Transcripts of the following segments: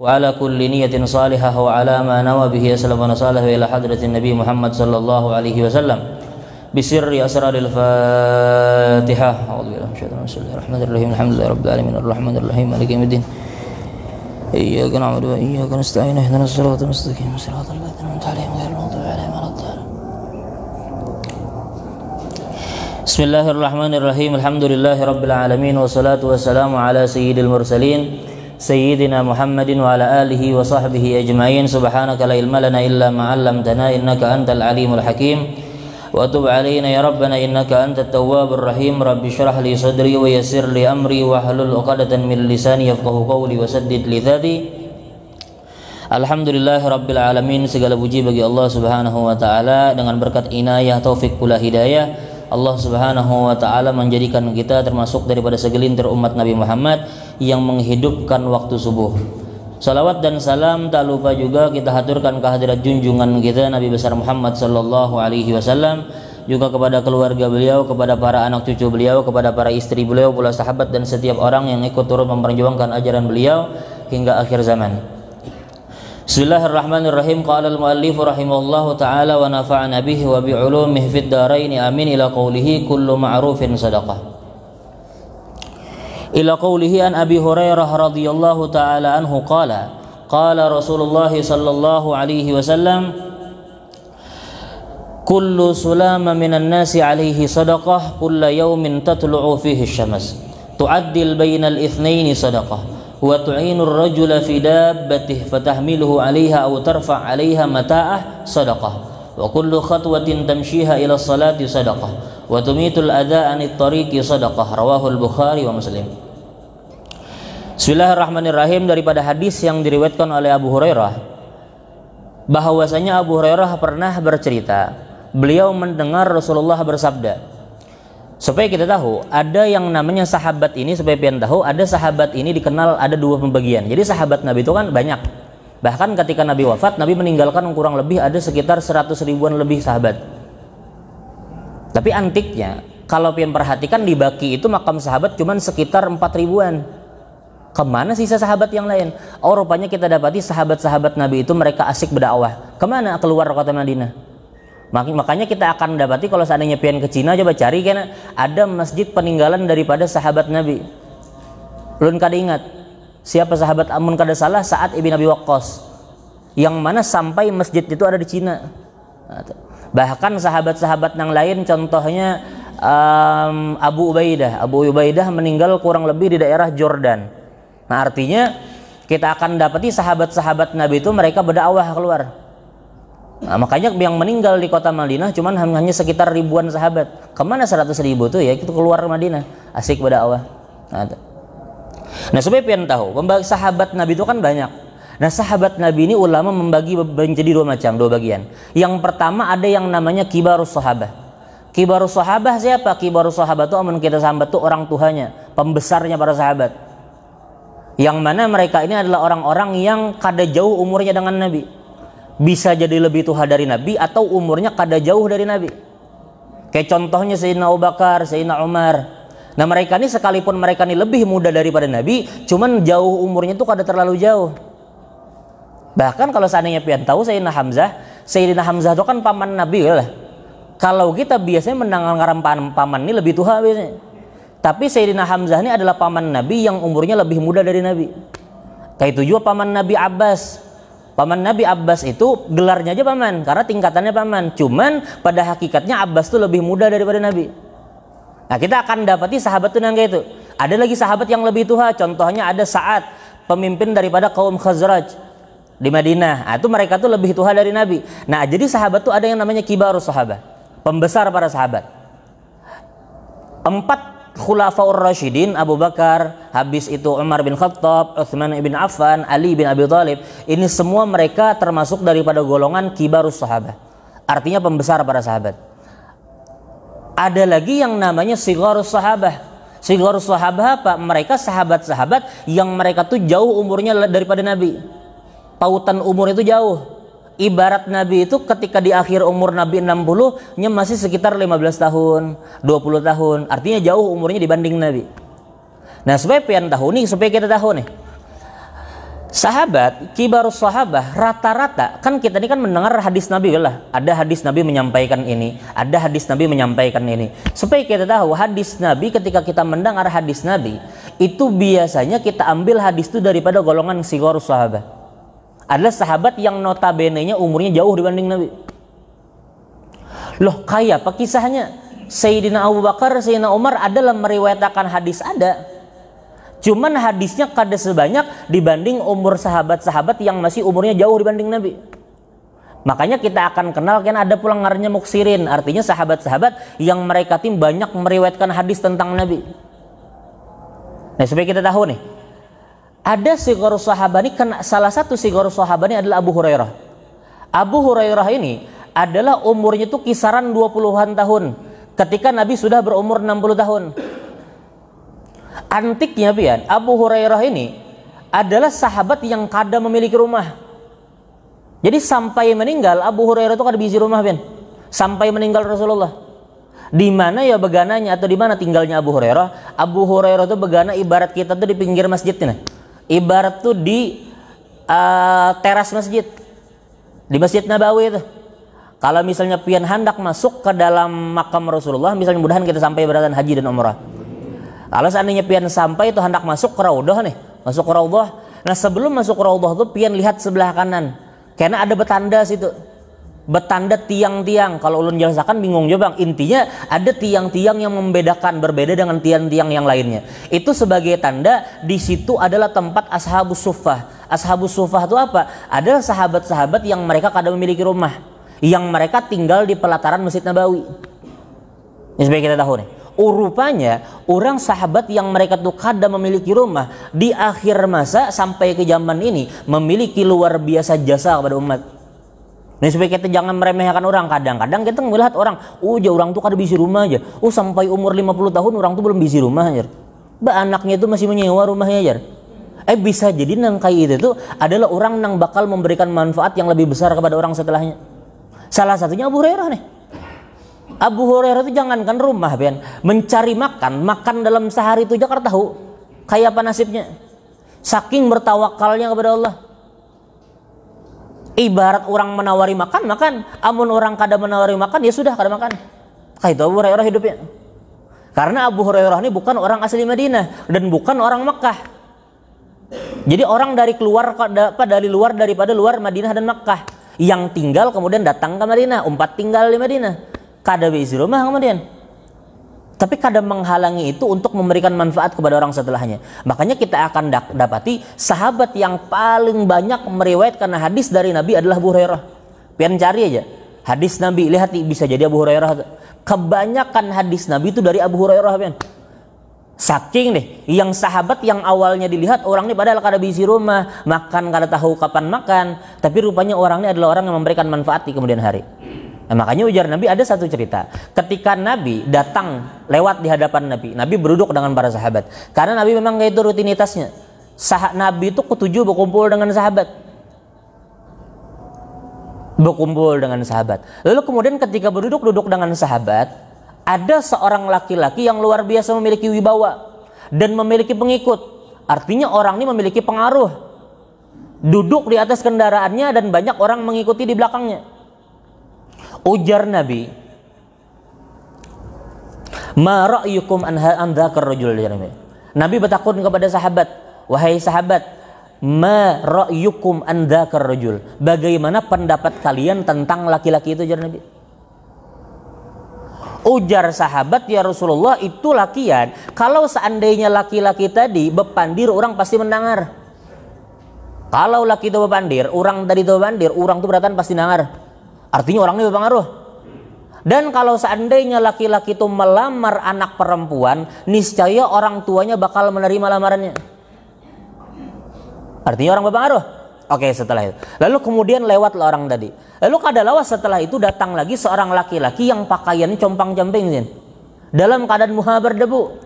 وعلى كل نية صالحة وعلى ما نوى به أسلم ونصاله إلى حضرة النبي محمد صلى الله عليه وسلم بسر أسرار الفاتحة. أعوذ بالله من الشيطان الرجيم. الرحمن الرحيم الحمد لله رب العالمين الرحمن الرحيم مالك يوم الدين إياك نعبد وإياك نستعين اهدنا الصراط المستقيم صراط الذين أنعمت عليهم غير المغضوب عليهم ولا الضالين. بسم الله الرحمن الرحيم الحمد لله رب العالمين والصلاة والسلام على سيد المرسلين سيدنا محمد وعلى آله وصحبه أجمعين. سبحانك لا علم لنا إلا ما علمتنا إنك أنت العليم الحكيم وتب علينا يا ربنا إنك أنت التواب الرحيم. رب اشرح لي صدري ويسر لي أمري واحلل عقدة من لساني يفقهوا قولي وسدد لساني. Alhamdulillah Rabbil Alamin, segala puji bagi Allah Subhanahu wa Ta'ala. Dengan berkat inayah, taufik pula hidayah, Allah Subhanahu wa Ta'ala menjadikan kita termasuk daripada segelintir umat Nabi Muhammad yang menghidupkan waktu subuh. Salawat dan salam tak lupa juga kita haturkan kehadirat junjungan kita Nabi besar Muhammad sallallahu alaihi wasallam, juga kepada keluarga beliau, kepada para anak cucu beliau, kepada para istri beliau, pula sahabat dan setiap orang yang ikut turut memperjuangkan ajaran beliau hingga akhir zaman. Bismillahirrahmanirrahim. Qala al-muallif rahimahullahu ta'ala wa nafa'ana bihi wa bi'ulumihi fid dharain amin ila qawlihi kullu ma'rufin sadaqah. Ila qawlihi an Abi Hurairah radhiyallahu ta'ala anhu qala qala Rasulullah sallallahu alaihi wasallam kullu sulama minan nasi alaihi sadaqah kulla yawmin tatlu'u fihi asy-syams tu'addil bainal itsnaini sadaqah wa tu'inu ar-rajula fi dabbatihi fatahmiluhu 'alayha aw tarfa' 'alayha mata'ah sadaqah wa kullu khatwatin tamshiha ila as-salati sadaqah wa tumitul adha 'anit tariqi sadaqah. Rawahul Bukhari wa Muslim. Bismillahirrahmanirrahim. Daripada hadis yang diriwayatkan oleh Abu Hurairah bahwasanya Abu Hurairah pernah bercerita, beliau mendengar Rasulullah bersabda. Supaya kita tahu, ada yang namanya sahabat ini, supaya kalian tahu, ada sahabat ini dikenal ada dua pembagian. Jadi sahabat Nabi itu kan banyak. Bahkan ketika Nabi wafat, Nabi meninggalkan kurang lebih ada sekitar 100 ribuan lebih sahabat. Tapi antiknya, kalau kalian perhatikan di Baqi itu makam sahabat cuma sekitar 4 ribuan. Kemana sisa sahabat yang lain? Oh, rupanya kita dapati sahabat-sahabat Nabi itu mereka asik berdakwah. Kemana? Keluar kota Madinah. Makanya kita akan dapati kalau seandainya pian ke Cina, coba cari kan ada masjid peninggalan daripada sahabat Nabi. Ulun kada ingat siapa sahabat, amun kada salah Sa'ad ibn Abi Waqqas, yang mana sampai masjid itu ada di Cina. Bahkan sahabat-sahabat yang lain contohnya Abu Ubaidah meninggal kurang lebih di daerah Jordan. Nah artinya kita akan dapati sahabat-sahabat Nabi itu mereka berdakwah keluar. Nah, makanya yang meninggal di kota Madinah cuman hanya sekitar ribuan sahabat. Kemana 100 ribu tuh ya? Itu keluar Madinah, asik berdakwah. Nah, supaya kalian tahu, sahabat Nabi itu kan banyak. Nah, sahabat Nabi ini ulama membagi menjadi dua bagian. Yang pertama ada yang namanya kibarus sahabah. Kibarus sahabah siapa? Kibarus sahabah itu amun kita sahabat tuh orang tuanya, pembesarnya para sahabat. Yang mana mereka ini adalah orang-orang yang kada jauh umurnya dengan Nabi. Bisa jadi lebih tua dari Nabi atau umurnya kada jauh dari Nabi. Kayak contohnya Sayyidina Abu Bakar, Sayyidina Umar. Nah mereka ini sekalipun mereka ini lebih muda daripada Nabi, cuman jauh umurnya itu kada terlalu jauh. Bahkan kalau seandainya pian tahu Sayyidina Hamzah itu kan paman Nabi lah. Kalau kita biasanya mendengar paman ini lebih tua biasanya. Tapi Sayyidina Hamzah ini adalah paman Nabi yang umurnya lebih muda dari Nabi. Kayak itu juga paman Nabi Abbas. Paman Nabi Abbas itu gelarnya aja paman, karena tingkatannya paman. Cuman pada hakikatnya Abbas itu lebih muda daripada Nabi. Nah kita akan dapati sahabat itu yang kayak itu. Ada lagi sahabat yang lebih tua, contohnya ada Sa'ad, pemimpin daripada kaum Khazraj di Madinah. Nah, itu mereka tuh lebih tua dari Nabi. Nah jadi sahabat tuh ada yang namanya kibarus sahabat, pembesar para sahabat. 4 Khulafaur Rasyidin, Abu Bakar, habis itu Umar bin Khattab, Utsman bin Affan, Ali bin Abi Thalib, ini semua mereka termasuk daripada golongan kibarus sahabah. Artinya pembesar para sahabat. Ada lagi yang namanya sigharus sahabah. Sigharus sahabah apa? Mereka sahabat-sahabat yang mereka tuh jauh umurnya daripada Nabi. Pautan umur itu jauh. Ibarat Nabi itu ketika di akhir umur Nabi 60-nya masih sekitar 15 tahun, 20 tahun. Artinya jauh umurnya dibanding Nabi. Nah, supaya pian tahu nih, supaya kita tahu nih. Sahabat, kibarus sahabah, rata-rata kan kita ini kan mendengar hadis Nabi lah. Ada hadis Nabi menyampaikan ini, ada hadis Nabi menyampaikan ini. Supaya kita tahu hadis Nabi, ketika kita mendengar hadis Nabi, itu biasanya kita ambil hadis itu daripada golongan sigharus sahabah. Adalah sahabat yang notabene-nya umurnya jauh dibanding Nabi. Loh, kayak apa kisahnya? Sayyidina Abu Bakar, Sayyidina Umar adalah meriwayatkan hadis ada. Cuman hadisnya kada sebanyak dibanding umur sahabat-sahabat yang masih umurnya jauh dibanding Nabi. Makanya kita akan kenal kan ada pulang ngarannya muksirin, artinya sahabat-sahabat yang mereka tim banyak meriwayatkan hadis tentang Nabi. Nah, supaya kita tahu nih, ada sigharus sahabat ini, kan salah satu sigharus sahabat ini adalah Abu Hurairah. Abu Hurairah ini adalah umurnya itu kisaran 20-an tahun ketika Nabi sudah berumur 60 tahun. Antiknya pian, Abu Hurairah ini adalah sahabat yang kada memiliki rumah. Jadi sampai meninggal Abu Hurairah itu kada bisi rumah pian. Sampai meninggal Rasulullah. Di mana ya begananya atau di mana tinggalnya Abu Hurairah? Abu Hurairah itu begana ibarat kita tuh di pinggir masjid nih. Ibarat tuh di teras masjid. Di Masjid Nabawi itu. Kalau misalnya pian hendak masuk ke dalam makam Rasulullah, misalnya mudahan kita sampai beratan haji dan umrah. Kalau seandainya pian sampai itu hendak masuk ke Raudhah nih, masuk ke Raudhah. Nah, sebelum masuk ke Raudhah tuh pian lihat sebelah kanan. Karena ada betanda situ. Betanda tiang-tiang. Kalau ulun jelasakan bingung juga, Bang. Intinya ada tiang-tiang yang membedakan, berbeda dengan tiang-tiang yang lainnya. Itu sebagai tanda di situ adalah tempat ashabus suffah. Ashabus suffah itu apa? Adalah sahabat-sahabat yang mereka kada memiliki rumah, yang mereka tinggal di pelataran Masjid Nabawi. Ini supaya kita tahu nih. Rupanya orang sahabat yang mereka tuh kada memiliki rumah di akhir masa sampai ke zaman ini memiliki luar biasa jasa kepada umat. Nah, supaya kita jangan meremehkan orang. Kadang-kadang kita melihat orang, orang tuh kada bisi rumah aja. Sampai umur 50 tahun orang tuh belum bisi rumah aja. Anaknya itu masih menyewa rumahnya aja. Bisa jadi nang kayak itu tuh adalah orang nang bakal memberikan manfaat yang lebih besar kepada orang setelahnya. Salah satunya Abu Hurairah nih. Abu Hurairah itu jangankan rumah, Ben, mencari makan dalam sehari itu aja tahu kayak apa nasibnya. Saking bertawakalnya kepada Allah. Ibarat orang menawari makan, amun orang kada menawari makan, ya sudah kada makan. Kayak itu Abu Hurairah hidupnya. Karena Abu Hurairah ini bukan orang asli Madinah dan bukan orang Makkah. Jadi orang dari luar daripada luar Madinah dan Makkah yang tinggal kemudian datang ke Madinah, tinggal di Madinah. Kada bisi rumah kemudian, tapi kada menghalangi itu untuk memberikan manfaat kepada orang setelahnya. Makanya kita akan dapati sahabat yang paling banyak meriwayatkan hadis dari Nabi adalah Abu Hurairah. Pian cari aja hadis Nabi, lihat bisa jadi Abu Hurairah. Kebanyakan hadis Nabi itu dari Abu Hurairah, pian. Saking deh, yang sahabat yang awalnya dilihat orang ini padahal kada bisi rumah, makan kada tahu kapan makan, tapi rupanya orang ini adalah orang yang memberikan manfaat di kemudian hari. Nah, makanya ujar Nabi ada satu cerita. Ketika Nabi datang lewat di hadapan Nabi berduduk dengan para sahabat. Karena Nabi memang kayak itu rutinitasnya. Nabi itu ketujuh berkumpul dengan sahabat. Lalu kemudian ketika duduk dengan sahabat, ada seorang laki-laki yang luar biasa memiliki wibawa dan memiliki pengikut. Artinya orang ini memiliki pengaruh. Duduk di atas kendaraannya dan banyak orang mengikuti di belakangnya. Ujar Nabi, ma ra'yukum an dzakar rajul. Nabi bertakun kepada sahabat, wahai sahabat, ma ra'yukum an dzakar rajul. Bagaimana pendapat kalian tentang laki-laki itu, ujar Nabi. Ujar sahabat, ya Rasulullah, itu lakian. Kalau seandainya laki-laki tadi bepandir, orang pasti mendengar. Kalau laki itu bepandir, orang tadi itu bepandir, orang itu beratan pasti dengar. Artinya orang ini berpengaruh. Dan kalau seandainya laki-laki itu melamar anak perempuan, niscaya orang tuanya bakal menerima lamarannya. Artinya orang berpengaruh. Oke, setelah itu. Lalu kemudian lewatlah orang tadi. Lalu kadalawas setelah itu datang lagi seorang laki-laki yang pakaiannya compang-camping, dalam keadaan muha berdebu.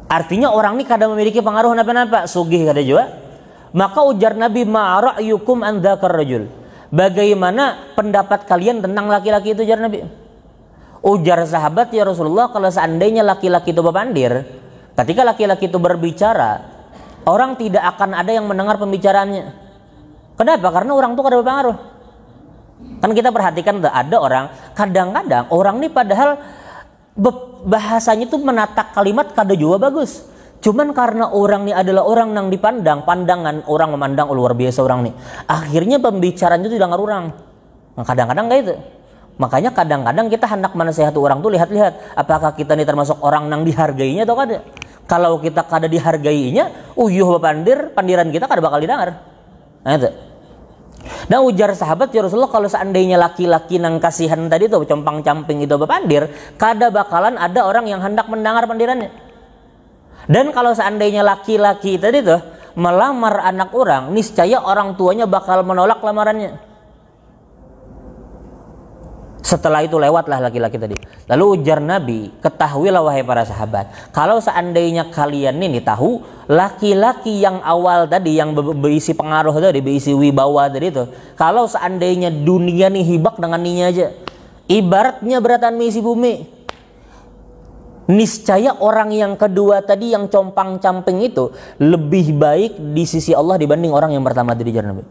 Artinya orang ini kada memiliki pengaruh apa-apa, sugih kada juga. Maka ujar Nabi, ma ra'yukum an dzakar rajul. Bagaimana pendapat kalian tentang laki-laki itu, ujar Nabi? Ujar sahabat, ya Rasulullah, kalau seandainya laki-laki itu bepandir, ketika laki-laki itu berbicara, orang tidak akan ada yang mendengar pembicaraannya. Kenapa? Karena orang itu kada berpengaruh. Kan kita perhatikan ada orang, kadang-kadang orang ini padahal bahasanya itu menata kalimat kada juga bagus. Cuman karena orang ini adalah orang yang dipandang, pandangan orang memandang luar biasa orang ini. Akhirnya pembicaraan itu didengar orang. Nah, kadang-kadang kayak itu. Makanya kadang-kadang kita hendak menasihati orang tuh lihat-lihat apakah kita ini termasuk orang yang dihargainya atau kada. Kalau kita kada dihargainya, uyuh pandiran kita kada bakal didengar. Nah itu. Nah ujar sahabat, ya Rasulullah, kalau seandainya laki-laki nang kasihan tadi tuh compang-camping itu bepandir, kada bakalan ada orang yang hendak mendengar pandirannya. Dan kalau seandainya laki-laki tadi tuh melamar anak orang, niscaya orang tuanya bakal menolak lamarannya. Setelah itu lewatlah laki-laki tadi. Lalu ujar Nabi, ketahuilah wahai para sahabat, kalau seandainya kalian ini tahu laki-laki yang awal tadi, yang berisi pengaruh tadi, berisi wibawa tadi itu, kalau seandainya dunia nih hibak dengan ninya aja, ibaratnya beratan misi bumi, niscaya orang yang kedua tadi yang compang-camping itu lebih baik di sisi Allah dibanding orang yang pertama tadi, ujar Nabi.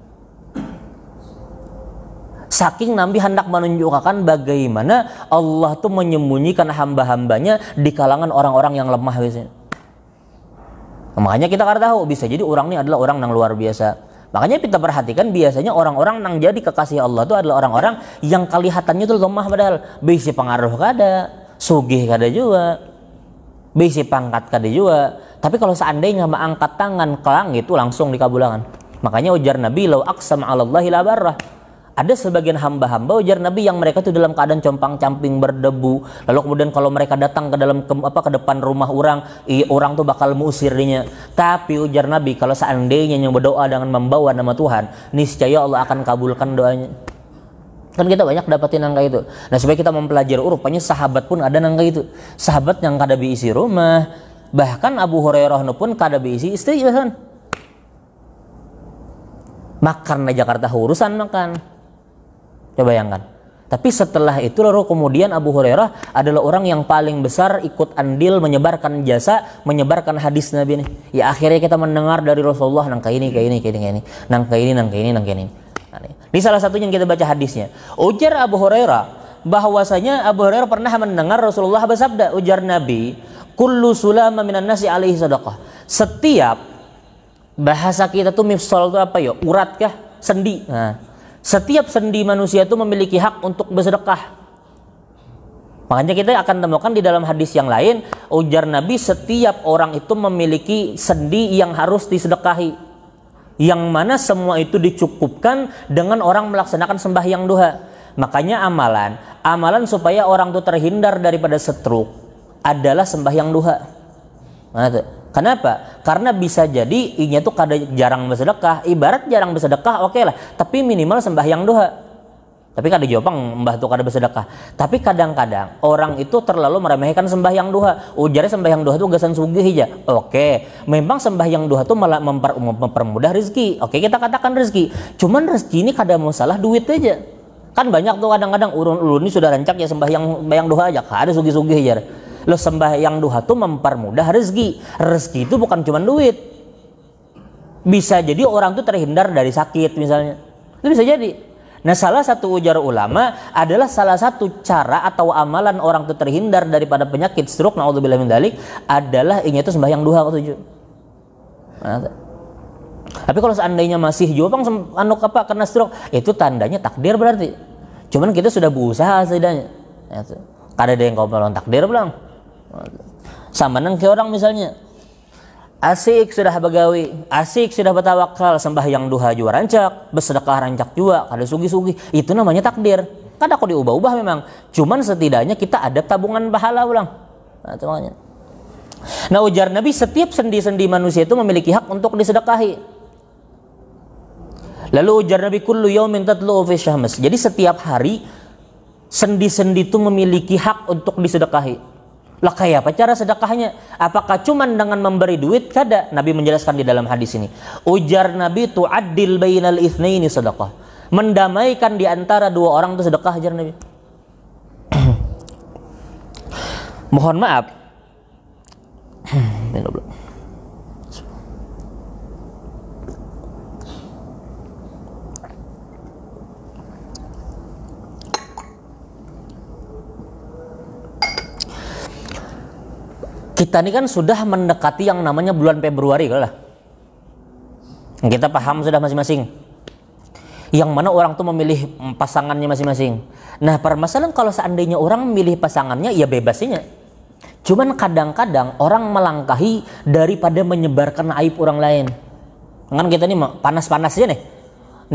Saking Nabi hendak menunjukkan bagaimana Allah tuh menyembunyikan hamba-hambanya di kalangan orang-orang yang lemah biasanya. Makanya kita harus tahu, bisa jadi orang ini adalah orang yang luar biasa. Makanya kita perhatikan biasanya orang-orang yang jadi kekasih Allah itu adalah orang-orang yang kelihatannya tuh lemah padahal bisi pengaruh kada, sugih kada juga, bisi pangkat kada juga. Tapi kalau seandainya mengangkat tangan ke langit itu langsung dikabulkan. Makanya ujar Nabi, lau aqsam 'alallahi la barrah. Ada sebagian hamba-hamba ujar Nabi yang mereka itu dalam keadaan compang-camping berdebu, lalu kemudian kalau mereka datang ke dalam ke depan rumah orang tuh bakal mengusir dirinya. Tapi ujar Nabi, kalau seandainya yang berdoa dengan membawa nama Tuhan, niscaya Allah akan kabulkan doanya. Kan kita banyak dapatin angka itu. Nah supaya kita mempelajari, rupanya sahabat pun ada angka itu. Sahabat yang kada diisi rumah, bahkan Abu Hurairah pun kada diisi istri bahkan. Makan di Jakarta urusan makan. Coba bayangkan. Tapi setelah itu lalu kemudian Abu Hurairah adalah orang yang paling besar ikut andil menyebarkan jasa, menyebarkan hadis Nabi ini. Ya akhirnya kita mendengar dari Rasulullah nangka ini, nangka ini. Ini salah satunya yang kita baca hadisnya. Ujar Abu Hurairah bahwasanya Abu Hurairah pernah mendengar Rasulullah bersabda, ujar Nabi, kullu sulama minan nasi alaihi sadaqah. Setiap bahasa kita tuh mifsal itu apa ya? Urat kah? Sendi. Nah, setiap sendi manusia itu memiliki hak untuk bersedekah. Makanya kita akan temukan di dalam hadis yang lain, ujar Nabi, setiap orang itu memiliki sendi yang harus disedekahi, yang mana semua itu dicukupkan dengan orang melaksanakan sembahyang duha. Makanya amalan supaya orang itu terhindar daripada stroke adalah sembahyang duha. Nah, kenapa? Karena bisa jadi inya tuh jarang bersedekah. Ibarat jarang bersedekah, oke lah. Tapi minimal sembahyang duha. Tapi kada jawabang mbah tuh kada bersedekah. Tapi kadang-kadang orang itu terlalu meremehkan sembahyang duha. Ujarnya sembahyang duha tuh gasan sugih aja. Oke, memang sembahyang duha tuh malah mempermudah rezeki. Oke, kita katakan rezeki. Cuman rezeki ini kada masalah duit aja. Kan banyak tuh kadang-kadang ulun ini sudah rancak ya sembahyang duha aja. Kada sugih-sugih aja. Lo sembahyang duha tuh mempermudah rezeki. Rezeki itu bukan cuma duit. Bisa jadi orang tuh terhindar dari sakit misalnya. Itu bisa jadi. Nah salah satu ujar ulama adalah salah satu cara atau amalan orang itu terhindar daripada penyakit stroke, naudzubillah min dzalik, adalah ini itu sembahyang duha ketujuh. Nah, tapi kalau seandainya masih jawab kena stroke, itu tandanya takdir berarti. Cuman kita sudah berusaha setidaknya. Kada ada yang kau melawan takdir belum? Sama nang ke orang misalnya. Asik sudah begawi, asik sudah bertawakal, sembahyang duha juga rancak, bersedekah rancak juga, kada sugi-sugi. Itu namanya takdir. Kada kok diubah-ubah memang. Cuman setidaknya kita ada tabungan pahala ulang. Nah, itu makanya. Nah, ujar Nabi, setiap sendi-sendi manusia itu memiliki hak untuk disedekahi. Lalu ujar Nabi, kullu yaumin tatlu'u fi syahmas. Jadi setiap hari sendi-sendi itu memiliki hak untuk disedekahi. Lah kayak apa cara sedekahnya? Apakah cuma dengan memberi duit? Kada. Nabi menjelaskan di dalam hadis ini. Ujar Nabi, tu'addil bainal itsnaini sedekah. Mendamaikan di antara dua orang itu sedekah, ajar Nabi. Mohon maaf. Kita ini kan sudah mendekati yang namanya bulan Februari lah. Kita paham sudah masing-masing. Yang mana orang tuh memilih pasangannya masing-masing. Nah, permasalahan kalau seandainya orang memilih pasangannya, ya bebasnya. Cuman kadang-kadang orang melangkahi daripada menyebarkan aib orang lain. Kan kita nih panas-panas aja nih.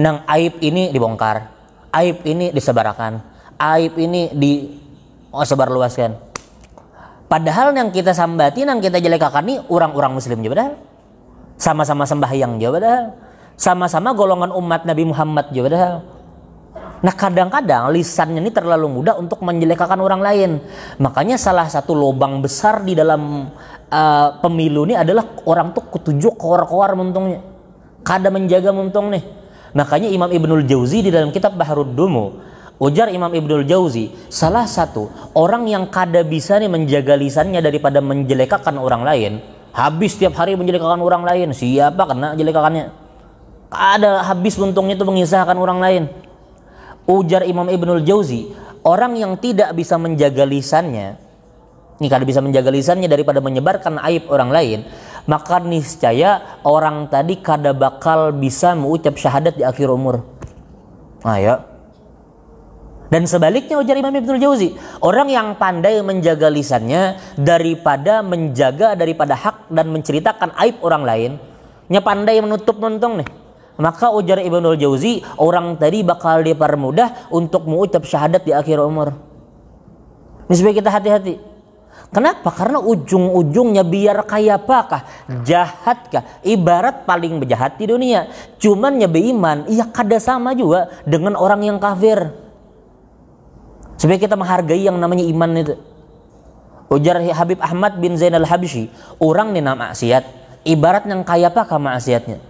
Nang aib ini dibongkar, aib ini disebarkan, aib ini disebarluaskan. Padahal yang kita sambati, yang kita jelekakan nih orang-orang muslim juga dah. Sama-sama sembahyang juga dah. Sama-sama golongan umat Nabi Muhammad juga dah. Nah, kadang-kadang lisannya ini terlalu mudah untuk menjelekkan orang lain. Makanya salah satu lubang besar di dalam pemilu ini adalah orang tuh kutunjuk kowar-kowar muntungnya. Kada menjaga muntung nih. Makanya Imam Ibnul Jauzi di dalam kitab Bahrud Dumu, ujar Imam Ibnul Jauzi, salah satu orang yang kada bisa nih menjaga lisannya daripada menjelekkan orang lain, habis setiap hari menjelekkan orang lain, siapa kena jelekakannya? Kada habis muntungnya itu mengisahkan orang lain. Ujar Imam Ibnul Jauzi, orang yang tidak bisa menjaga lisannya, ini kada bisa menjaga lisannya daripada menyebarkan aib orang lain, maka niscaya orang tadi kada bakal bisa mengucap syahadat di akhir umur. Ayo. Dan sebaliknya ujar Imam Ibnul Jauzi, orang yang pandai menjaga lisannya daripada menjaga daripada hak dan menceritakan aib orang lain, nya pandai menutup muntung nih. Maka ujar Ibnul Jauzi, orang tadi bakal dipermudah untuk mengucap syahadat di akhir umur. Ini supaya kita hati-hati. Kenapa? Karena ujung-ujungnya biar kaya apakah, jahatkah, ibarat paling bejahat di dunia. Cuman nyabe iman, iya kada sama juga dengan orang yang kafir. Supaya kita menghargai yang namanya iman itu. Ujar Habib Ahmad bin Zainal Habsyi, orang ini nama maksiat, ibarat yang kaya apakah maksiatnya.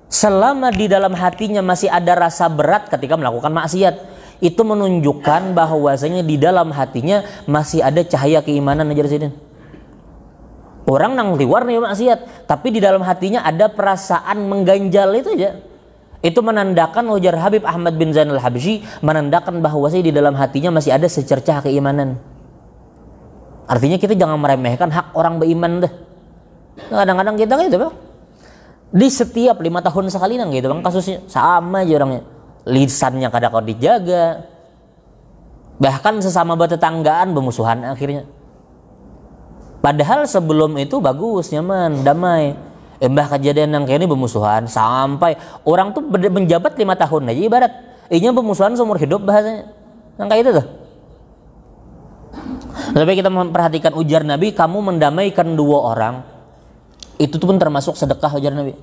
Selama di dalam hatinya masih ada rasa berat ketika melakukan maksiat, itu menunjukkan bahwasanya di dalam hatinya masih ada cahaya keimanan aja sini. Orang nang liwar nih maksiat, tapi di dalam hatinya ada perasaan mengganjal itu aja. Itu menandakan, ujar Habib Ahmad bin Zainal Habsyi, menandakan bahwasanya di dalam hatinya masih ada secercah keimanan. Artinya kita jangan meremehkan hak orang beriman deh. Kadang-kadang kita gitu, Bang. Di setiap 5 tahun sekali nang gitu bang kasusnya sama aja orangnya, lisannya kadang-kadang dijaga, bahkan sesama bertetanggaan bermusuhan akhirnya. Padahal sebelum itu bagus, nyaman, damai. Mbah kejadian yang kayak ini bermusuhan sampai orang tuh menjabat 5 tahun aja ibarat inya bermusuhan seumur hidup bahasanya. Yang kayak itu tuh. Tapi kita memperhatikan ujar Nabi, kamu mendamaikan 2 orang. Itu tuh pun termasuk sedekah ujar Nabi.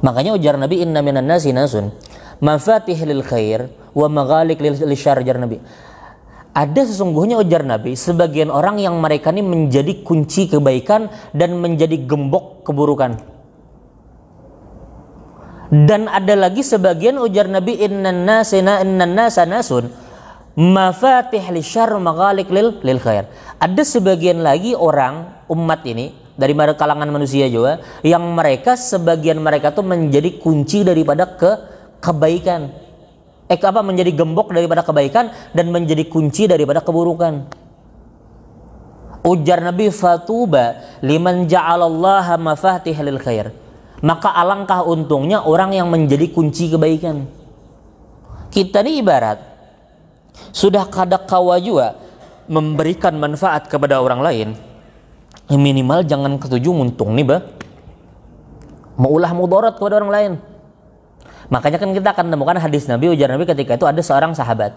Makanya ujar Nabi, inna minan nasi nasun mafatih lil khair wa maghaliq lil syarr, ujar Nabi. Ada sesungguhnya ujar Nabi sebagian orang yang mereka ini menjadi kunci kebaikan dan menjadi gembok keburukan. Dan ada lagi sebagian ujar Nabi, innan nasa nasun mafatih lil syarr wa maghaliq lil khair. Ada sebagian lagi orang umat ini dari kalangan manusia juga yang mereka sebagian mereka tuh menjadi kunci daripada kebaikan, menjadi gembok daripada kebaikan dan menjadi kunci daripada keburukan. Ujar Nabi, fatuba liman ja'alallaha mafatih lil khair, maka alangkah untungnya orang yang menjadi kunci kebaikan. Kita ini ibarat sudah kada kawa juga memberikan manfaat kepada orang lain, minimal jangan ketujuh untung nih bah, maulah mudarat kepada orang lain. Makanya kan kita akan temukan hadis Nabi, ujar Nabi ketika itu ada seorang sahabat,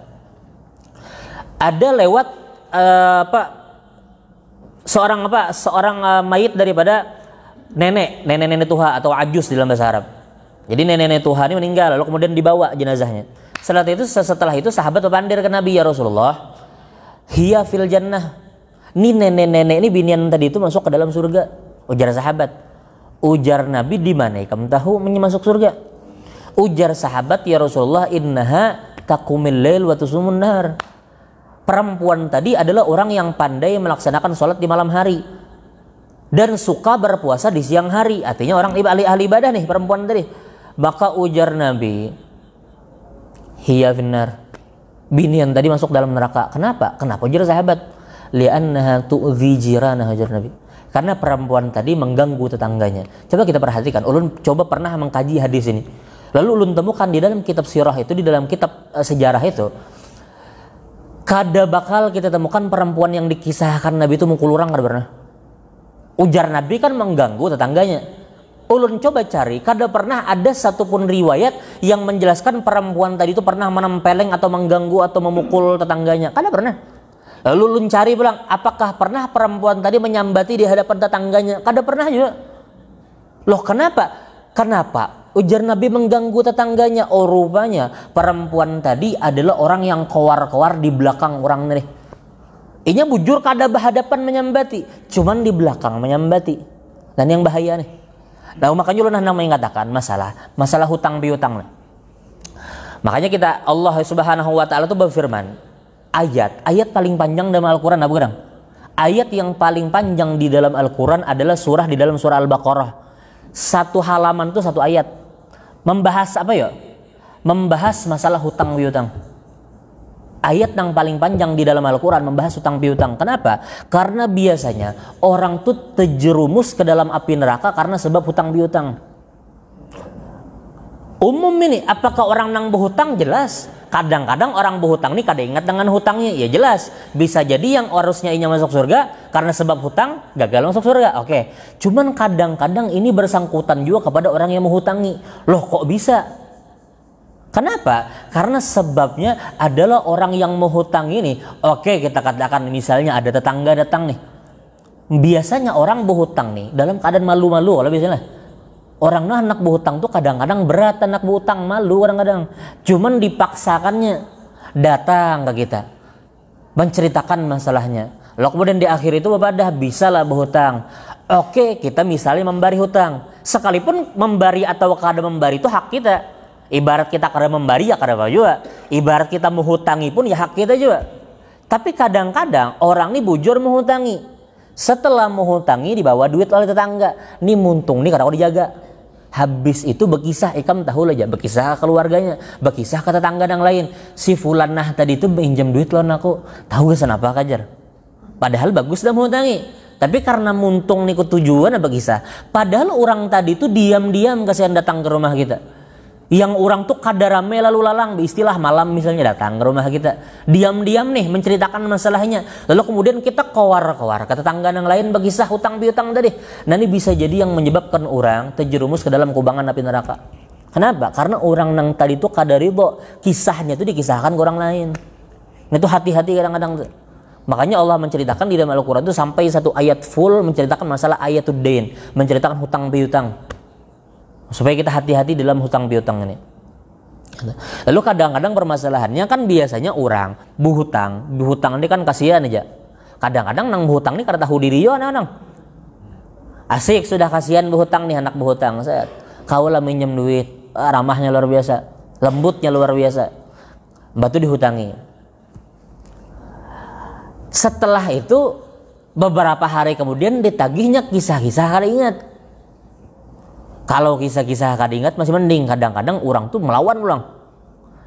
ada lewat seorang mayit daripada nenek tua atau ajus di dalam bahasa Arab. Jadi nenek tua ini meninggal, lalu kemudian dibawa jenazahnya. Setelah itu sahabat berpandir ke Nabi, ya Rasulullah, hiya fil jannah, ini nenek-nenek ini binian tadi itu masuk ke dalam surga. Ujar sahabat. Ujar Nabi, di mana kamu tahu masuk surga? Ujar sahabat, ya Rasulullah, innaha taqumil lail wa tusumun nahar. Perempuan tadi adalah orang yang pandai melaksanakan sholat di malam hari dan suka berpuasa di siang hari. Artinya orang ahli ibadah nih perempuan tadi. Maka ujar Nabi, hiya finnar, binian tadi masuk dalam neraka. Kenapa? Ujar sahabat, li'annaha tu'dhi jiranaha, hajar Nabi. Karena perempuan tadi mengganggu tetangganya. Coba kita perhatikan, ulun coba pernah mengkaji hadis ini. Lalu ulun temukan di dalam kitab sirah itu, di dalam kitab sejarah itu, kada bakal kita temukan perempuan yang dikisahkan Nabi itu mukul orang, kada pernah. Ujar Nabi kan mengganggu tetangganya. Ulun coba cari, kada pernah ada satupun riwayat yang menjelaskan perempuan tadi itu pernah menempeleng atau mengganggu atau memukul tetangganya. Kada pernah. Lalu ulun cari bilang, apakah pernah perempuan tadi menyambati di hadapan tetangganya? Kada pernah juga. Loh kenapa? Kenapa? Ujar Nabi mengganggu tetangganya. Oh rupanya perempuan tadi adalah orang yang kowar-kowar di belakang orang nih. Inya bujur kada berhadapan menyambati, cuman di belakang menyambati. Dan yang bahaya nih. Nah makanya ulun hendak mengatakan masalah hutang piutang. Makanya kita, Allah Subhanahu wa taala itu berfirman, ayat paling panjang dalam Al-Qur'an apa kadang? Ayat yang paling panjang di dalam Al-Qur'an adalah di dalam surah Al-Baqarah. Satu halaman itu satu ayat. Membahas apa ya? Membahas masalah hutang piutang. Ayat yang paling panjang di dalam Al-Quran membahas hutang piutang. Kenapa? Karena biasanya orang tuh terjerumus ke dalam api neraka karena sebab hutang piutang. Umum ini, apakah orang nang berhutang? Jelas. Kadang-kadang orang berhutang ini kada ingat dengan hutangnya. Ya jelas. Bisa jadi yang harusnya inya masuk surga karena sebab hutang gagal masuk surga. Oke. Cuman kadang-kadang ini bersangkutan juga kepada orang yang menghutangi. Loh kok bisa? Kenapa? Karena sebabnya adalah orang yang menghutang ini. Oke, kita katakan misalnya ada tetangga datang nih. Biasanya orang berhutang nih dalam keadaan malu-malu. Kalau biasanya orang anak berhutang tuh kadang-kadang berat, anak berhutang malu kadang-kadang. Cuman dipaksakannya datang ke kita, menceritakan masalahnya. Lalu kemudian di akhir itu bapak dah bisa lah berhutang. Oke, kita misalnya memberi hutang. Sekalipun memberi atau kada memberi itu hak kita. Ibarat kita kada memberi ya kada apa juga. Ibarat kita menghutangi pun ya hak kita juga. Tapi kadang-kadang orang ini bujur menghutangi. Setelah menghutangi dibawa duit oleh tetangga. Ini muntung nih kada kau dijaga. Habis itu berkisah, ikam tahu aja, berkisah ke keluarganya, berkisah ke tetangga yang lain. Si fulanah tadi itu pinjam duit loan aku. Tahu gak kenapa kajar? Padahal bagus dah menghutangi. Tapi karena muntung nih tujuan apa kisah. Padahal orang tadi itu diam-diam kasihan datang ke rumah kita. Yang orang tuh kada rame lalu lalang, istilah malam misalnya datang ke rumah kita, diam-diam nih menceritakan masalahnya, lalu kemudian kita kowar-kowar ke tetangga yang lain berkisah hutang piutang tadi. Nah ini bisa jadi yang menyebabkan orang terjerumus ke dalam kubangan api neraka. Kenapa? Karena orang yang tadi itu kada ridho kisahnya itu dikisahkan ke orang lain. Nah, itu hati-hati kadang-kadang tuh. Makanya Allah menceritakan di dalam Al-Quran itu sampai satu ayat full menceritakan masalah ayatud dain, menceritakan hutang piutang. Supaya kita hati-hati dalam hutang piutang ini. Lalu kadang-kadang permasalahannya kan biasanya orang berhutang ini kan kasihan aja. Kadang-kadang nang berhutang ini kada tahu diri yo nang. Asik sudah kasihan berhutang nih anak berhutang. Saya kau lah minjem duit, ramahnya luar biasa, lembutnya luar biasa. Batu dihutangi. Setelah itu beberapa hari kemudian ditagihnya kisah-kisah kada ingat. Kalau kisah-kisah kada ingat masih mending, kadang-kadang orang tuh melawan ulang.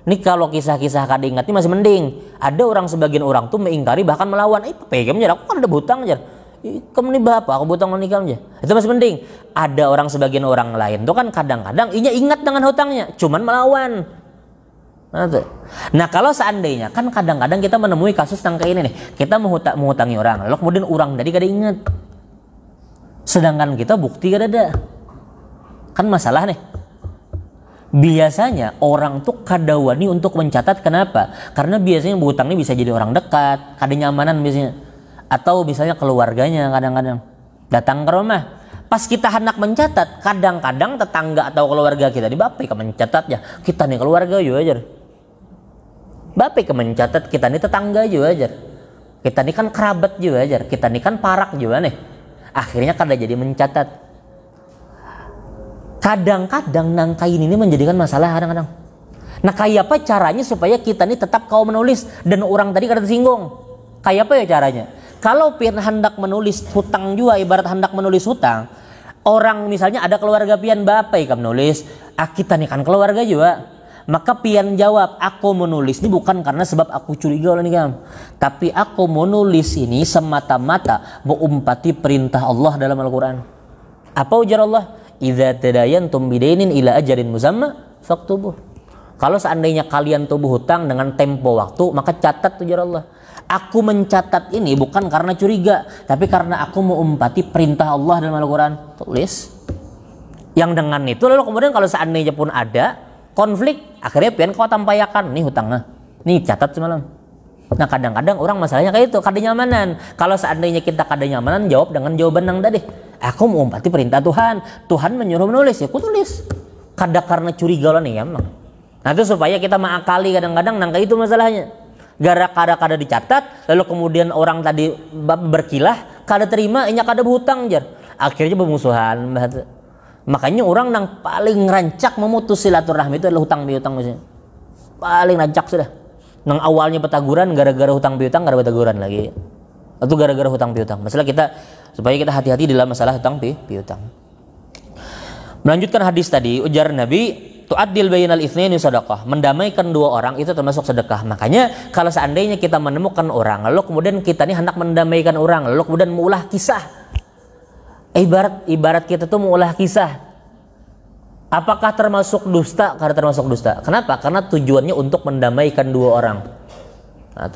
Nih kalau kisah-kisah kada ingat ini masih mending. Ada orang sebagian orang tuh mengingkari bahkan melawan. Pegam aja, aku kan ada hutang aja. Kamu nih bapak, aku hutang nikah aja. Itu masih mending. Ada orang sebagian orang lain tuh kan kadang-kadang inya ingat dengan hutangnya, cuman melawan. Nah kalau seandainya kan kadang-kadang kita menemui kasus yang kayak ini nih, kita menghutangi orang, lalu kemudian orang tadi kada ingat. Sedangkan kita bukti kada ada. Kan masalah nih. Biasanya orang tuh kada wani untuk mencatat. Kenapa? Karena biasanya berhutang ini bisa jadi orang dekat, kada nyamanan biasanya. Atau misalnya keluarganya kadang-kadang datang ke rumah. Pas kita hendak mencatat, kadang-kadang tetangga atau keluarga kita di bapak ke mencatat ya. Kita nih keluarga juga aja. Bapak ke mencatat kita nih tetangga juga aja. Kita nih kan kerabat juga aja. Kita nih kan parak juga nih. Akhirnya kada jadi mencatat. Kadang-kadang nangkain ini menjadikan masalah kadang-kadang. Nah kayak apa caranya supaya kita ini tetap kau menulis dan orang tadi kada tersinggung? Kayak apa ya caranya? Kalau pian hendak menulis hutang juga, ibarat hendak menulis hutang, orang misalnya ada keluarga pian bapak ikan menulis, kita nih kan keluarga juga. Maka pian jawab, aku menulis ini bukan karena sebab aku curiga oleh nikam, tapi aku menulis ini semata-mata mengumpati perintah Allah dalam Al-Quran. Apa ujar Allah? Idza tadayantum bidainin ila ajalin musamma faktubuh. Kalau seandainya kalian tubuh hutang dengan tempo waktu, maka catat, ujar Allah. Aku mencatat ini bukan karena curiga, tapi karena aku mengumpati perintah Allah dalam Al-Quran. Tulis. Yang dengan itu lalu kemudian kalau seandainya pun ada konflik, akhirnya pian kau tampayakan nih hutangnya, nih catat semalam. Nah kadang-kadang orang masalahnya kayak itu, kada nyamanan. Kalau seandainya kita kada nyamanan, jawab dengan jawaban yang tadi. Aku mengumpati perintah Tuhan, Tuhan menyuruh menulis, ya aku tulis. Kada karena curiga lah nih ya emang. Nah itu supaya kita mengakali kadang-kadang nangka itu masalahnya. Gara-gara kada dicatat, lalu kemudian orang tadi berkilah, kada terima, inya kada berhutang jar. Akhirnya bermusuhan. Makanya orang yang paling rancak memutus silaturahmi itu adalah hutang piutang maksudnya. Paling rancak sudah. Nang awalnya petaguran gara-gara hutang piutang kada petaguran lagi. Atau gara-gara hutang piutang. Masalah kita supaya kita hati-hati dalam masalah hutang piutang. Melanjutkan hadis tadi, ujar Nabi, tu'addil bainal itsnaini sadaqah. Mendamaikan dua orang itu termasuk sedekah. Makanya kalau seandainya kita menemukan orang, lalu kemudian kita ini hendak mendamaikan orang, lalu kemudian mengulah kisah. Ibarat kita tuh mengulah kisah. Apakah termasuk dusta? Karena termasuk dusta. Kenapa? Karena tujuannya untuk mendamaikan dua orang. Nah,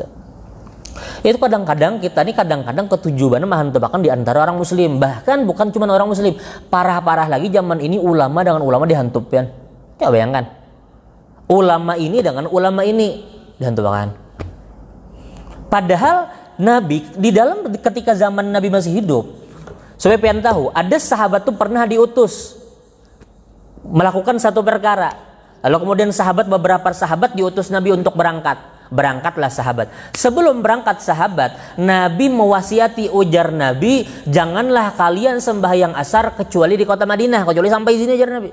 itu kadang-kadang kita ini kadang-kadang ketujuannya mahantebakan di antara orang muslim. Bahkan bukan cuma orang muslim. Parah-parah lagi zaman ini ulama dengan ulama dihantupian. Coba bayangkan. Ulama ini dengan ulama ini dihantupian. Padahal Nabi di dalam ketika zaman Nabi masih hidup, supaya pian tahu, ada sahabat tuh pernah diutus melakukan satu perkara. Lalu kemudian beberapa sahabat diutus Nabi untuk berangkat. Berangkatlah sahabat. Sebelum berangkat sahabat, Nabi mewasiati, ujar Nabi, janganlah kalian sembahyang asar kecuali di kota Madinah, kecuali sampai sini, ujar Nabi.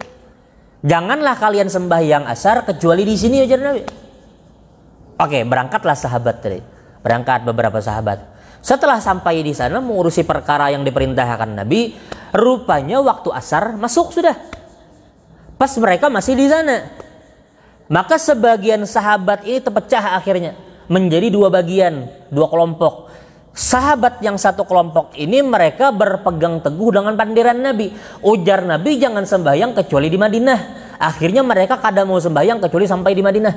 Janganlah kalian sembahyang asar kecuali di sini, ujar Nabi. Oke, berangkatlah sahabat tadi. Berangkat beberapa sahabat. Setelah sampai di sana mengurusi perkara yang diperintahkan Nabi, rupanya waktu asar masuk sudah. Pas mereka masih di sana. Maka sebagian sahabat ini terpecah akhirnya menjadi dua bagian, dua kelompok. Sahabat yang satu kelompok ini mereka berpegang teguh dengan pandiran Nabi. Ujar Nabi jangan sembahyang kecuali di Madinah. Akhirnya mereka kada mau sembahyang kecuali sampai di Madinah.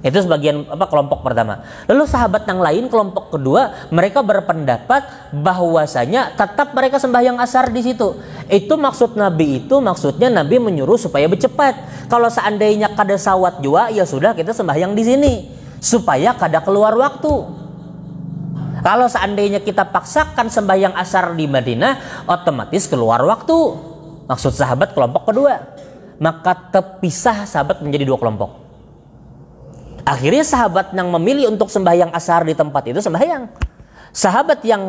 Itu sebagian kelompok pertama. Lalu sahabat yang lain kelompok kedua mereka berpendapat bahwasanya tetap mereka sembahyang asar di situ. Itu maksud Nabi itu maksudnya Nabi menyuruh supaya bercepat. Kalau seandainya kada sawat jua ya sudah kita sembahyang di sini supaya kada keluar waktu. Kalau seandainya kita paksakan sembahyang asar di Madinah otomatis keluar waktu. Maksud sahabat kelompok kedua. Maka terpisah sahabat menjadi dua kelompok. Akhirnya sahabat yang memilih untuk sembahyang asar di tempat itu sembahyang. Sahabat yang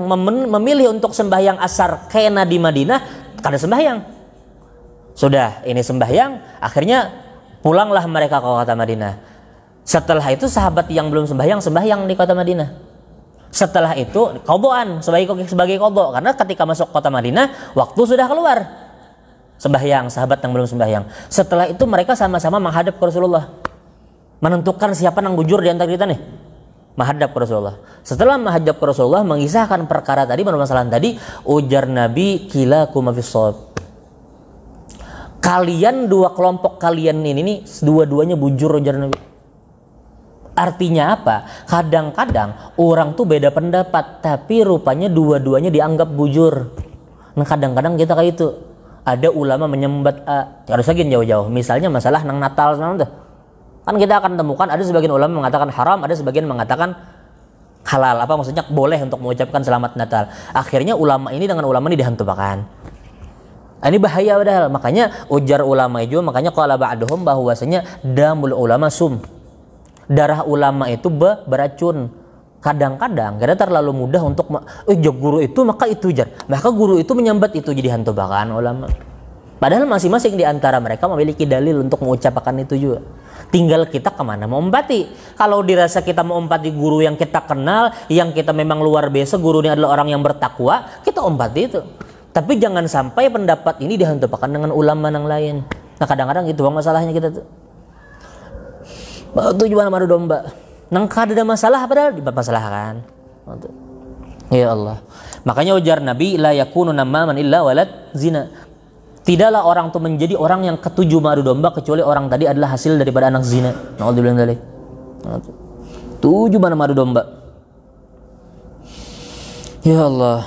memilih untuk sembahyang asar kena di Madinah kada sembahyang. Sudah ini sembahyang, akhirnya pulanglah mereka ke kota Madinah. Setelah itu sahabat yang belum sembahyang di kota Madinah. Setelah itu qodoan sebagai qodho, karena ketika masuk kota Madinah waktu sudah keluar. Sembahyang sahabat yang belum sembahyang. Setelah itu mereka sama-sama menghadap ke Rasulullah. Menentukan siapa yang bujur di antara kita nih. Menghadap ke Rasulullah. Setelah menghadap ke Rasulullah mengisahkan perkara tadi, permasalahan tadi, ujar Nabi kilakum fis shawab. Kalian dua kelompok kalian ini dua-duanya bujur, ujar Nabi. Artinya apa? Kadang-kadang orang tuh beda pendapat tapi rupanya dua-duanya dianggap bujur. Nah kadang-kadang kita kayak itu. Ada ulama menyembat harus lagi jauh-jauh. Misalnya masalah nang Natal sama tuh. Kan kita akan temukan ada sebagian ulama mengatakan haram, ada sebagian mengatakan halal. Apa maksudnya boleh untuk mengucapkan selamat Natal. Akhirnya ulama ini dengan ulama ini dihantupakan. Ini bahaya padahal. Makanya ujar ulama itu, makanya qala ba'duhum bahwasanya damul ulama sum. Darah ulama itu beracun. Kadang-kadang kita terlalu mudah untuk guru itu maka itu jar. Maka guru itu menyambat itu jadi hantupakan ulama. Padahal masing-masing di antara mereka memiliki dalil untuk mengucapkan itu juga. Tinggal kita kemana mau empati. Kalau dirasa kita mau empati guru yang kita kenal, yang kita memang luar biasa, gurunya adalah orang yang bertakwa, kita empati itu. Tapi jangan sampai pendapat ini dihantupakan dengan ulama yang lain. Nah kadang-kadang itu masalahnya kita tuh. tujuan madu domba. Nang kada ada masalah padahal dipermasalahkan. Ya Allah. Makanya ujar Nabi, la yakunu nammaman illa walad zina. Tidaklah orang itu menjadi orang yang ketujuh madu domba kecuali orang tadi adalah hasil daripada anak zina. Naudzubillah min dzalik. 7 mana madu domba. Ya Allah.